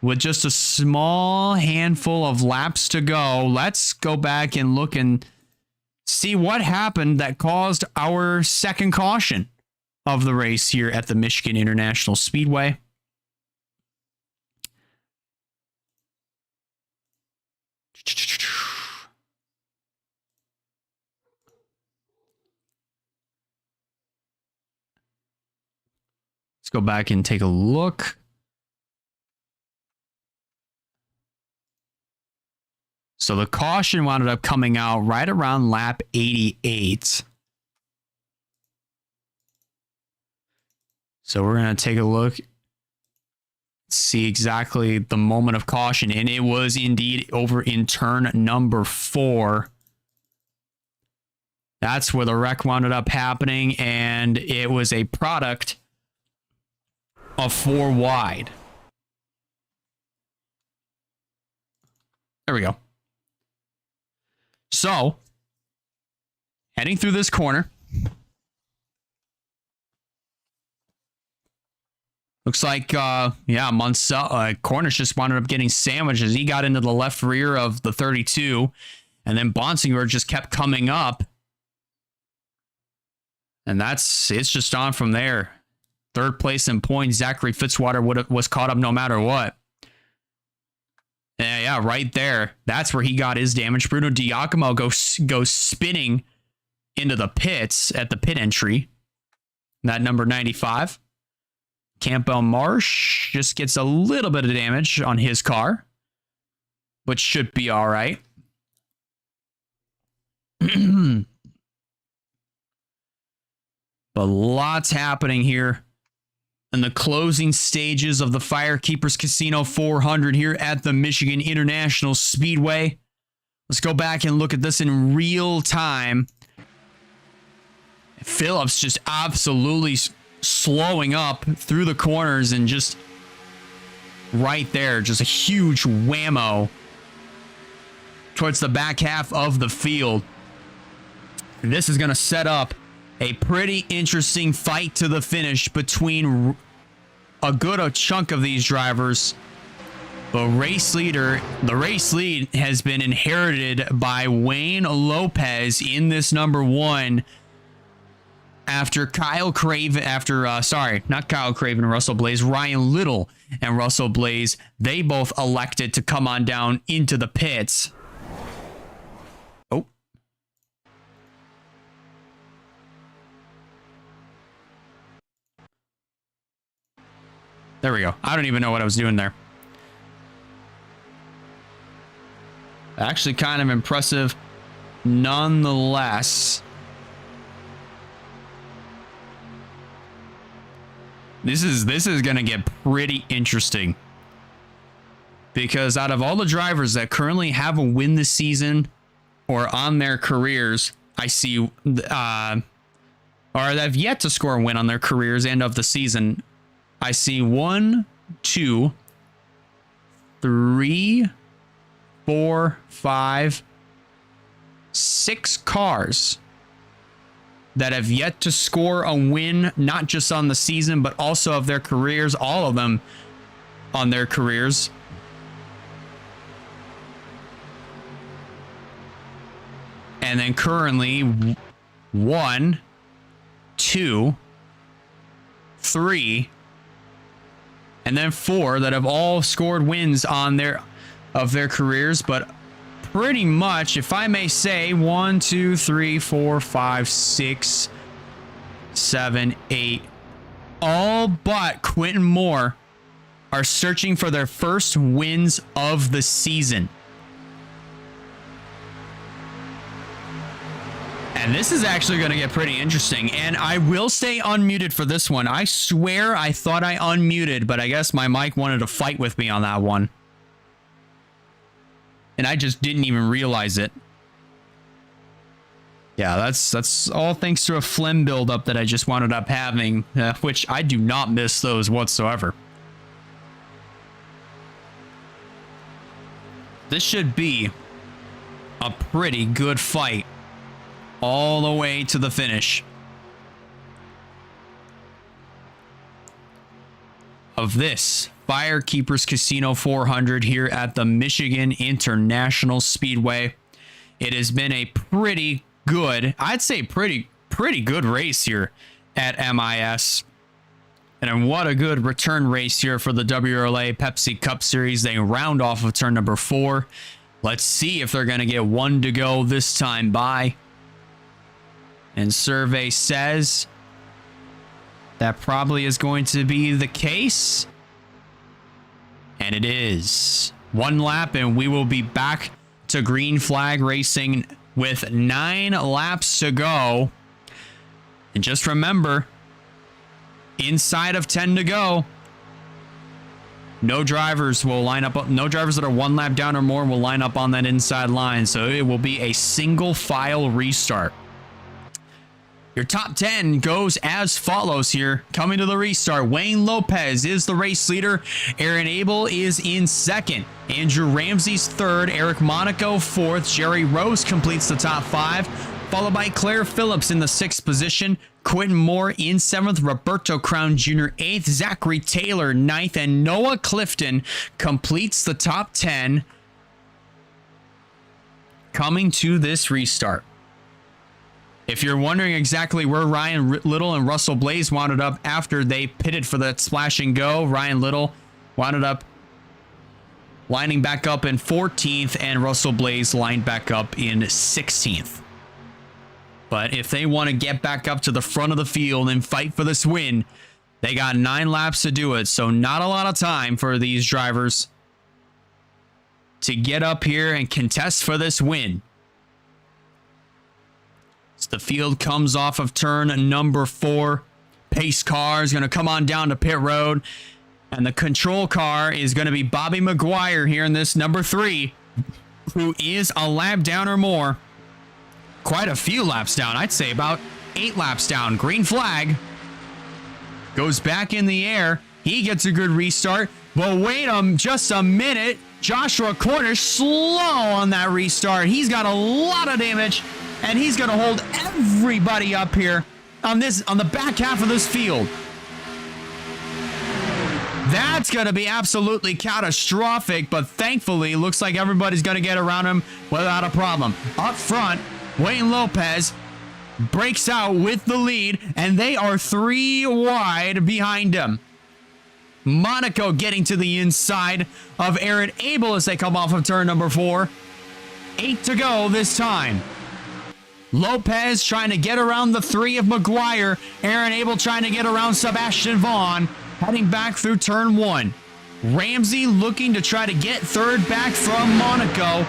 with just a small handful of laps to go. Let's go back and look and see what happened that caused our second caution of the race here at the Michigan International Speedway. Let's go back and take a look. So the caution wound up coming out right around lap 88. So we're going to take a look, see exactly the moment of caution. And it was indeed over in turn number 4. That's where the wreck wound up happening. And it was a product of 4 wide. There we go. So, heading through this corner. Looks like, Mansell, Cornish just wound up getting sandwiched as he got into the left rear of the 32. And then Bonsinger just kept coming up. And it's just on from there. Third place in points. Zachary Fitzwater was caught up no matter what. Yeah, right there. That's where he got his damage. Bruno Giacomo goes spinning into the pits at the pit entry. That number 95. Campbell Marsh just gets a little bit of damage on his car, which should be all right. But lots happening here in the closing stages of the Firekeepers Casino 400 here at the Michigan International Speedway. Let's go back and look at this in real time. Phillips just absolutely slowing up through the corners and just right there, just a huge whammo towards the back half of the field. This is going to set up a pretty interesting fight to the finish between a good chunk of these drivers. The race lead has been inherited by Wayne Lopez in this number one after Russell Blaze, Ryan Little and Russell Blaze, they both elected to come on down into the pits. Oh. There we go. I don't even know what I was doing there. Actually kind of impressive nonetheless. This is going to get pretty interesting. Because out of all the drivers that currently have a win this season or on their careers, I see or that have yet to score a win on their careers and of the season, I see 1, 2, 3, 4, 5, 6 cars that have yet to score a win, not just on the season, but also of their careers, all of them on their careers. And then currently 1, 2, 3, and then 4 that have all scored wins on their careers, but pretty much, if I may say, 1, 2, 3, 4, 5, 6, 7, 8, all but Quentin Moore are searching for their first wins of the season. And this is actually going to get pretty interesting. And I will stay unmuted for this one. I swear I thought I unmuted, but I guess my mic wanted to fight with me on that one. And I just didn't even realize it. Yeah, that's all thanks to a phlegm buildup that I just wound up having, which I do not miss those whatsoever. This should be a pretty good fight all the way to the finish of this Firekeepers Casino 400 here at the Michigan International Speedway. It has been a pretty good, I'd say pretty good race here at MIS. And what a good return race here for the WRLA Pepsi Cup Series. They round off of turn number 4. Let's see if they're going to get one to go this time by. And survey says that probably is going to be the case. And it is. One lap and we will be back to green flag racing with 9 laps to go. And just remember, inside of 10 to go, no drivers will line up. No drivers that are 1 lap down or more will line up on that inside line. So it will be a single file restart. Your top 10 goes as follows here. Coming to the restart, Wayne Lopez is the race leader. Aaron Abel is in second. Andrew Ramsey's third. Eric Monaco fourth. Jerry Rose completes the top 5, followed by Claire Phillips in the 6th position. Quentin Moore in 7th. Roberto Crown Jr. 8th. Zachary Taylor 9th. And Noah Clifton completes the top 10 coming to this restart. If you're wondering exactly where Ryan Little and Russell Blaze wound up after they pitted for that splash and go, Ryan Little wound up lining back up in 14th and Russell Blaze lined back up in 16th. But if they want to get back up to the front of the field and fight for this win, they got 9 laps to do it. So not a lot of time for these drivers to get up here and contest for this win. As the field comes off of turn number 4, pace car is going to come on down to pit road. And the control car is going to be Bobby McGuire here in this number 3, who is a lap down or more. Quite a few laps down. I'd say about 8 laps down. Green flag. Goes back in the air. He gets a good restart. But wait just a minute. Joshua Cornish slow on that restart. He's got a lot of damage. And he's going to hold everybody up here on the back half of this field. That's going to be absolutely catastrophic, but thankfully, looks like everybody's going to get around him without a problem. Up front, Wayne Lopez breaks out with the lead, and they are 3 wide behind him. Monaco getting to the inside of Aaron Abel as they come off of turn number 4. 8 to go this time. Lopez trying to get around the 3 of McGuire. Aaron Abel trying to get around Sebastian Vaughn. Heading back through turn 1. Ramsey looking to try to get third back from Monaco.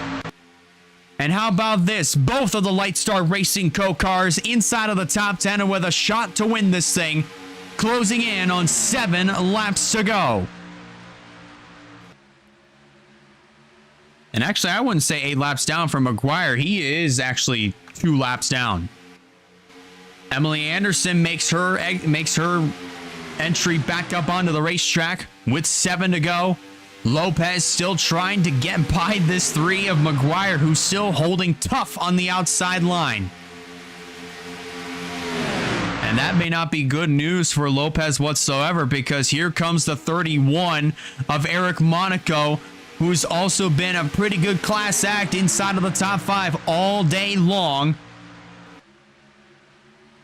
And how about this? Both of the Light Star Racing co-cars inside of the top 10 and with a shot to win this thing. Closing in on 7 laps to go. And actually, I wouldn't say 8 laps down from McGuire. He is actually 2 laps down. Emily Anderson makes her entry back up onto the racetrack with 7 to go. Lopez still trying to get by this 3 of McGuire, who's still holding tough on the outside line. And that may not be good news for Lopez whatsoever, because here comes the 31 of Eric Monaco, who's also been a pretty good class act inside of the top 5 all day long.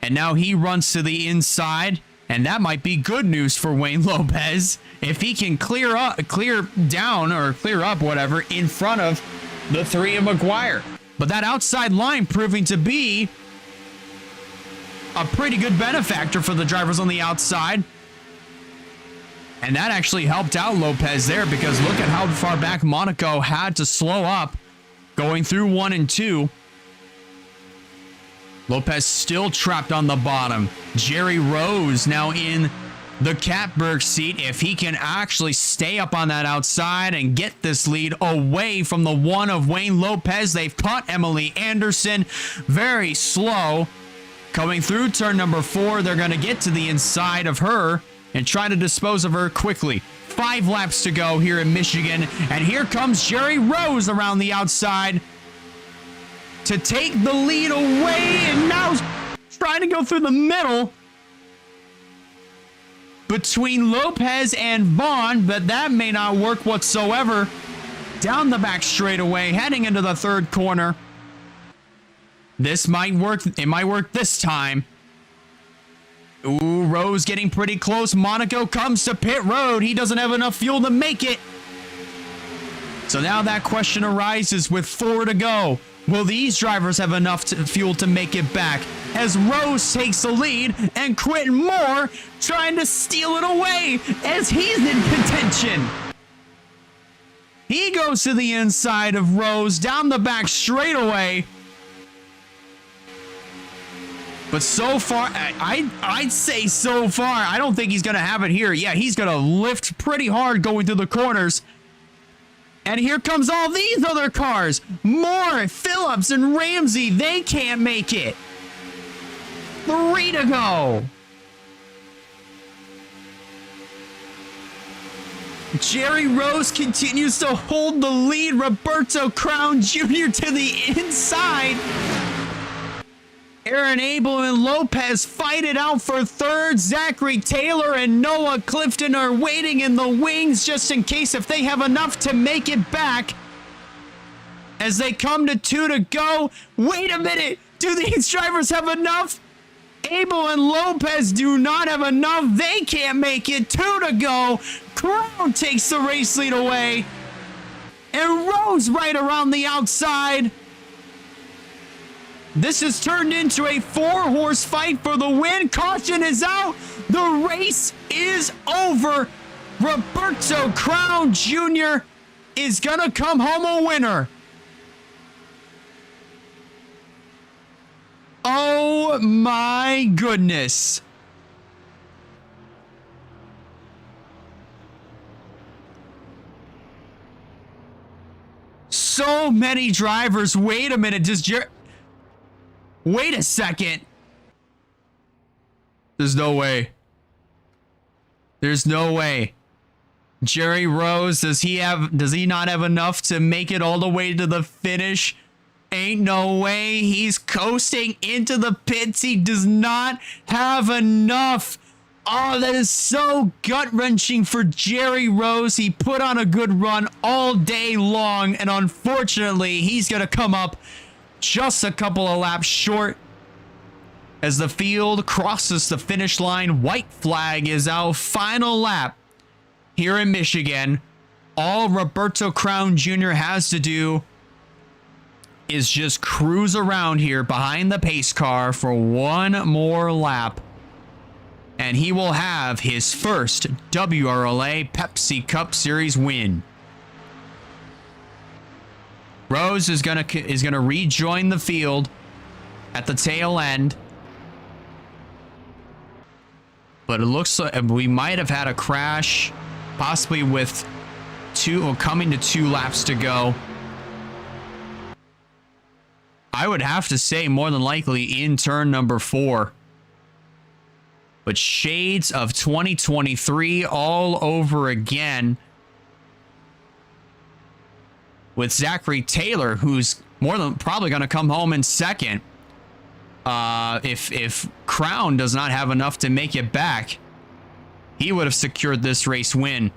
And now he runs to the inside. And that might be good news for Wayne Lopez if he can clear up whatever in front of the 3 of McGuire. But that outside line proving to be a pretty good benefactor for the drivers on the outside. And that actually helped out Lopez there, because look at how far back Monaco had to slow up going through 1 and 2. Lopez still trapped on the bottom. Jerry Rose now in the catbird seat. If he can actually stay up on that outside and get this lead away from the 1 of Wayne Lopez. They've caught Emily Anderson very slow. Coming through turn number 4, they're going to get to the inside of her and try to dispose of her quickly. 5 laps to go here in Michigan. And here comes Jerry Rose around the outside to take the lead away, and now trying to go through the middle between Lopez and Vaughn, but that may not work whatsoever. Down the back straightaway, heading into the 3rd corner. This might work. It might work this time. Ooh, Rose getting pretty close. Monaco comes to pit road. He doesn't have enough fuel to make it. So now that question arises with 4 to go. Will these drivers have enough fuel to make it back? As Rose takes the lead and Quentin Moore trying to steal it away as he's in contention. He goes to the inside of Rose down the back straightaway. But so far, I'd say so far, I don't think he's going to have it here. Yeah, he's going to lift pretty hard going through the corners. And here comes all these other cars. Moore, Phillips, and Ramsey, they can't make it. 3 to go. Jerry Rose continues to hold the lead. Roberto Crown Jr. to the inside. Aaron Abel and Lopez fight it out for 3rd. Zachary Taylor and Noah Clifton are waiting in the wings just in case if they have enough to make it back. As they come to 2 to go. Wait a minute. Do these drivers have enough? Abel and Lopez do not have enough. They can't make it. 2 to go. Crown takes the race lead away. And Rose right around the outside. This has turned into a 4-horse fight for the win. Caution is out. The race is over. Roberto Crown Jr. is going to come home a winner. Oh Oh my goodness. So many drivers. Wait a minute. Wait a second. There's no way. There's no way. Jerry Rose, does he not have enough to make it all the way to the finish? Ain't no way. He's coasting into the pits. He does not have enough. Oh, that is so gut-wrenching for Jerry Rose. He put on a good run all day long, and unfortunately, he's going to come up just a couple of laps short. As the field crosses the finish line, white flag is out. Final lap here in Michigan. All Roberto Crown Jr. has to do is just cruise around here behind the pace car for one more lap, and he will have his first WRLA Pepsi Cup Series win. Rose is gonna rejoin the field at the tail end, but it looks like we might have had a crash, possibly with coming to 2 laps to go. I would have to say more than likely in turn number 4. But shades of 2023 all over again. With Zachary Taylor, who's more than probably going to come home in second. If Crown does not have enough to make it back, he would have secured this race win.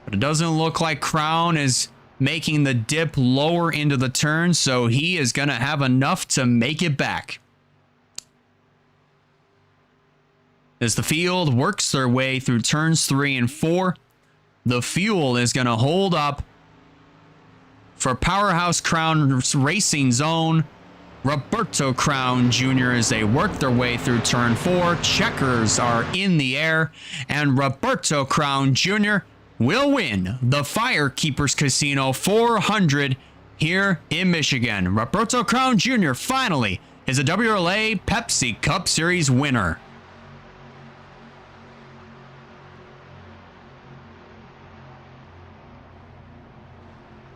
But it doesn't look like Crown is making the dip lower into the turn, so he is going to have enough to make it back. As the field works their way through turns 3 and 4, the fuel is going to hold up for Powerhouse Crown Racing Zone. Roberto Crown Jr. as they work their way through turn 4. Checkers are in the air, and Roberto Crown Jr. will win the Firekeepers Casino 400 here in Michigan. Roberto Crown Jr. finally is a WRLA Pepsi Cup Series winner.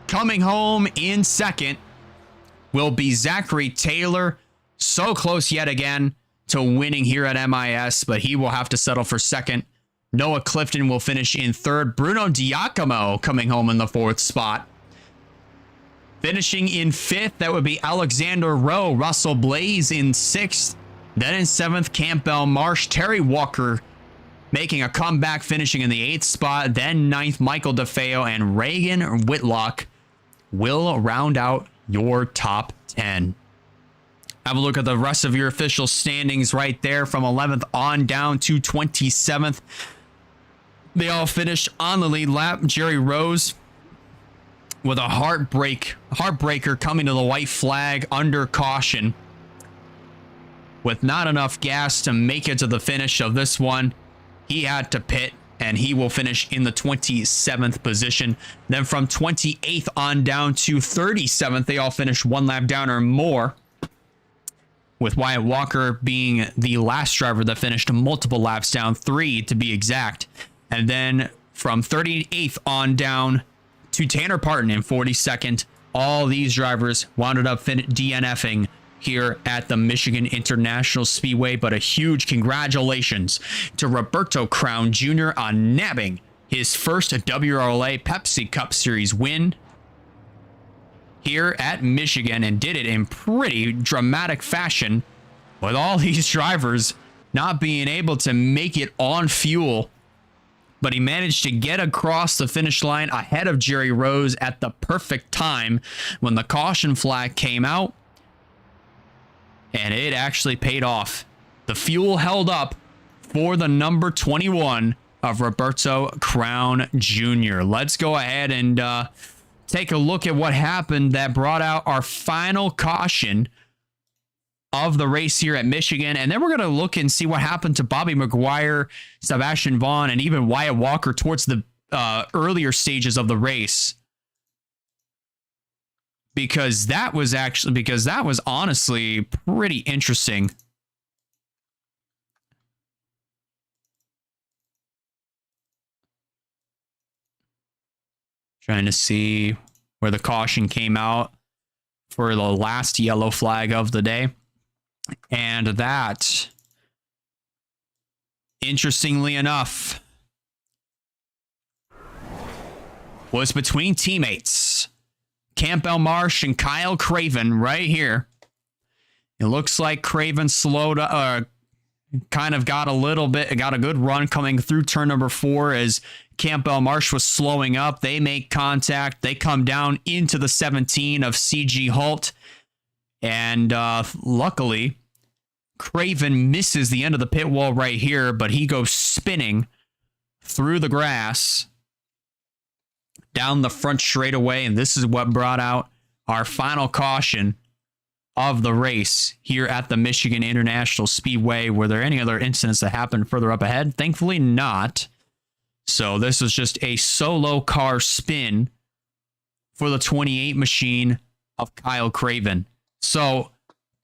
Coming home in second will be Zachary Taylor. So close yet again to winning here at MIS, but he will have to settle for second. Noah Clifton will finish in third. Bruno Giacomo coming home in the 4th spot. Finishing in 5th, that would be Alexander Rowe. Russell Blaze in 6th. Then in 7th, Campbell Marsh. Terry Walker making a comeback, finishing in the 8th spot. Then 9th, Michael DeFeo and Reagan Whitlock will round out your top 10. Have a look at the rest of your official standings right there from 11th on down to 27th. They all finished on the lead lap. Jerry Rose with a heartbreaker coming to the white flag under caution with not enough gas to make it to the finish of this one. He had to pit, and he will finish in the 27th position. Then from 28th on down to 37th, they all finished 1 lap down or more, with Wyatt Walker being the last driver that finished multiple laps down, 3 to be exact. And then from 38th on down to Tanner Parton in 42nd, all these drivers wound up DNFing here at the Michigan International Speedway. But a huge congratulations to Roberto Crown Jr. on nabbing his first WRLA Pepsi Cup Series win here at Michigan, and did it in pretty dramatic fashion with all these drivers not being able to make it on fuel. But he managed to get across the finish line ahead of Jerry Rose at the perfect time when the caution flag came out. And it actually paid off. The fuel held up for the number 21 of Roberto Crown Jr. Let's go ahead and take a look at what happened that brought out our final caution of the race here at Michigan. And then we're going to look and see what happened to Bobby McGuire, Sebastian Vaughn, and even Wyatt Walker towards the earlier stages of the race. because that was honestly pretty interesting. Trying to see where the caution came out for the last yellow flag of the day. And that, interestingly enough, was between teammates Campbell Marsh and Kyle Craven right here. It looks like Craven kind of got a good run coming through turn number 4 as Campbell Marsh was slowing up. They make contact. They come down into the 17 of CG Holt. And luckily, Craven misses the end of the pit wall right here, but he goes spinning through the grass down the front straightaway. And this is what brought out our final caution of the race here at the Michigan International Speedway. Were there any other incidents that happened further up ahead? Thankfully not. So this was just a solo car spin for the 28 machine of Kyle Craven. So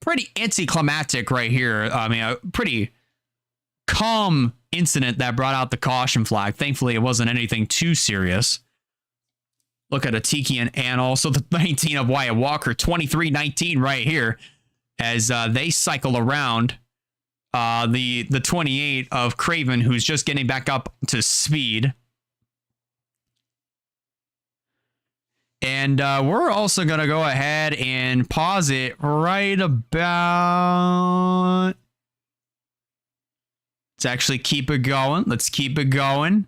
pretty anticlimactic right here. I mean, a pretty calm incident that brought out the caution flag. Thankfully, it wasn't anything too serious. Look at Atiki and also the 19 of Wyatt Walker, 23-19 right here as they cycle around the 28 of Craven, who's just getting back up to speed. And we're also going to go ahead and pause it right about... Let's actually keep it going. Let's keep it going.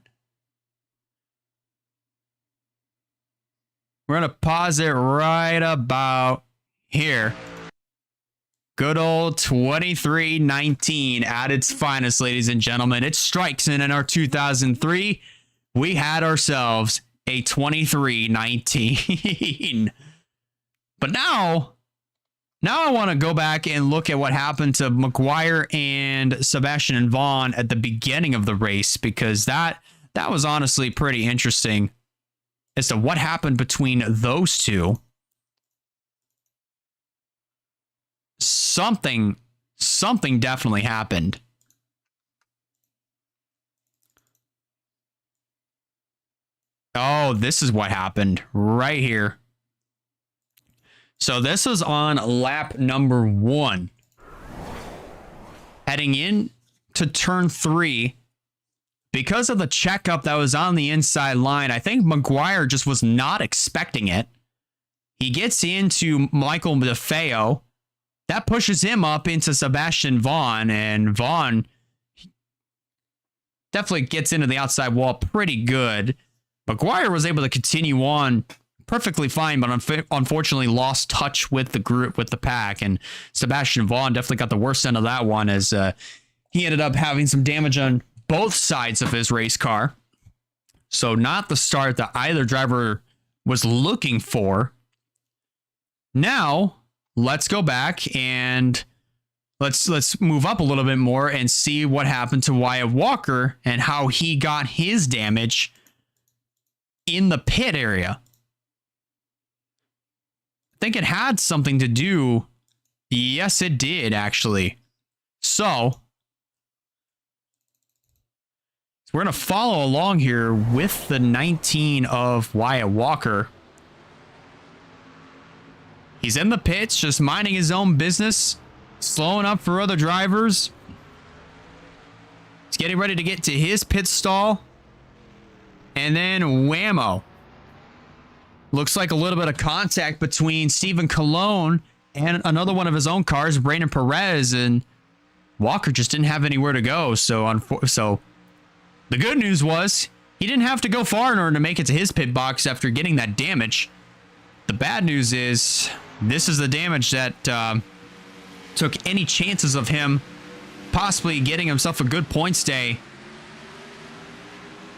We're going to pause it right about here. Good old 23-19 at its finest, ladies and gentlemen. It strikes in our 2003. We had ourselves a 23-19. But now I want to go back and look at what happened to McGuire and Sebastian Vaughn at the beginning of the race, because that was honestly pretty interesting as to what happened between those two. Something definitely happened. Oh, this is what happened right here. So this is on lap number 1. Heading in to turn 3. Because of the checkup that was on the inside line, I think McGuire just was not expecting it. He gets into Michael DeFeo. That pushes him up into Sebastian Vaughn, and Vaughn definitely gets into the outside wall pretty good. McGuire was able to continue on perfectly fine, but unfortunately lost touch with the group, with the pack, and Sebastian Vaughn definitely got the worst end of that one as he ended up having some damage on both sides of his race car. So not the start that either driver was looking for. Now, let's go back and let's move up a little bit more and see what happened to Wyatt Walker and how he got his damage in the pit area. I think it had something to do. Yes, it did, actually. So we're going to follow along here with the 19 of Wyatt Walker. He's in the pits, just minding his own business, slowing up for other drivers. He's getting ready to get to his pit stall. And then whammo. Looks like a little bit of contact between Stephen Colon and another one of his own cars, Brandon Perez, and Walker just didn't have anywhere to go. So the good news was he didn't have to go far in order to make it to his pit box after getting that damage. The bad news is this is the damage that took any chances of him possibly getting himself a good points day.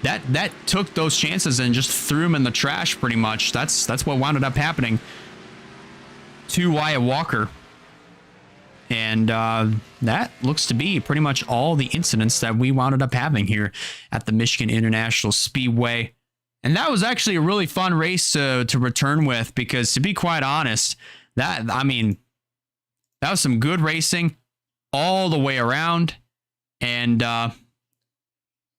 That took those chances and just threw him in the trash pretty much. That's what wound up happening to Wyatt Walker. And that looks to be pretty much all the incidents that we wound up having here at the Michigan International Speedway And that was actually a really fun race to return with, because to be quite honest, that was some good racing all the way around. And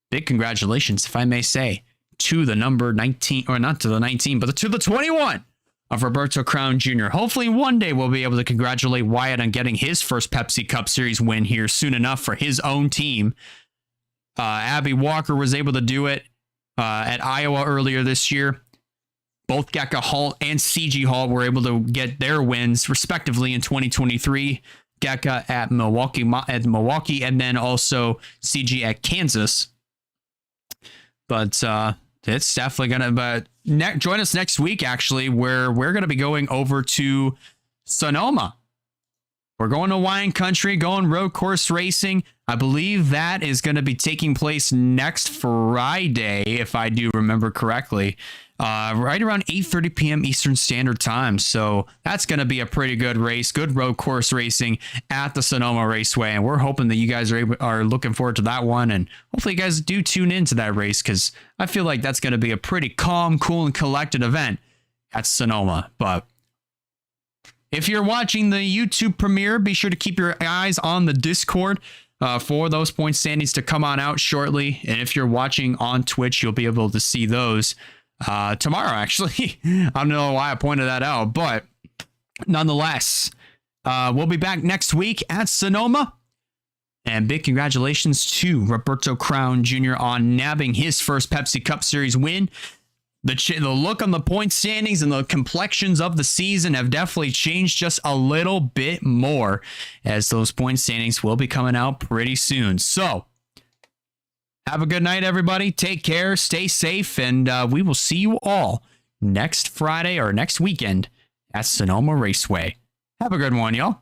big congratulations, if I may say, to the number 19, or not to the 19, but to the 21 of Roberto Crown Jr. Hopefully one day we'll be able to congratulate Wyatt on getting his first Pepsi Cup Series win here soon enough for his own team. Abby Walker was able to do it at Iowa earlier this year. Both Gekka Hall and CG Hall were able to get their wins respectively in 2023. Gekka at Milwaukee, and then also CG at Kansas. But it's definitely gonna. But join us next week, actually, where we're gonna be going over to Sonoma. We're going to wine country, going road course racing. I believe that is going to be taking place next Friday, if I do remember correctly, right around 8:30 p.m. Eastern Standard Time. So that's going to be a pretty good race, good road course racing at the Sonoma Raceway. And we're hoping that you guys are looking forward to that one. And hopefully you guys do tune into that race, because I feel like that's going to be a pretty calm, cool, and collected event at Sonoma. But if you're watching the YouTube premiere, be sure to keep your eyes on the Discord for those point standings to come on out shortly. And if you're watching on Twitch, you'll be able to see those tomorrow, actually. I don't know why I pointed that out, but nonetheless, we'll be back next week at Sonoma. And big congratulations to Roberto Crown Jr. on nabbing his first Pepsi Cup Series win. The look on the point standings and the complexions of the season have definitely changed just a little bit more, as those point standings will be coming out pretty soon. So have a good night, everybody. Take care, stay safe, and we will see you all next Friday or next weekend at Sonoma Raceway. Have a good one, y'all.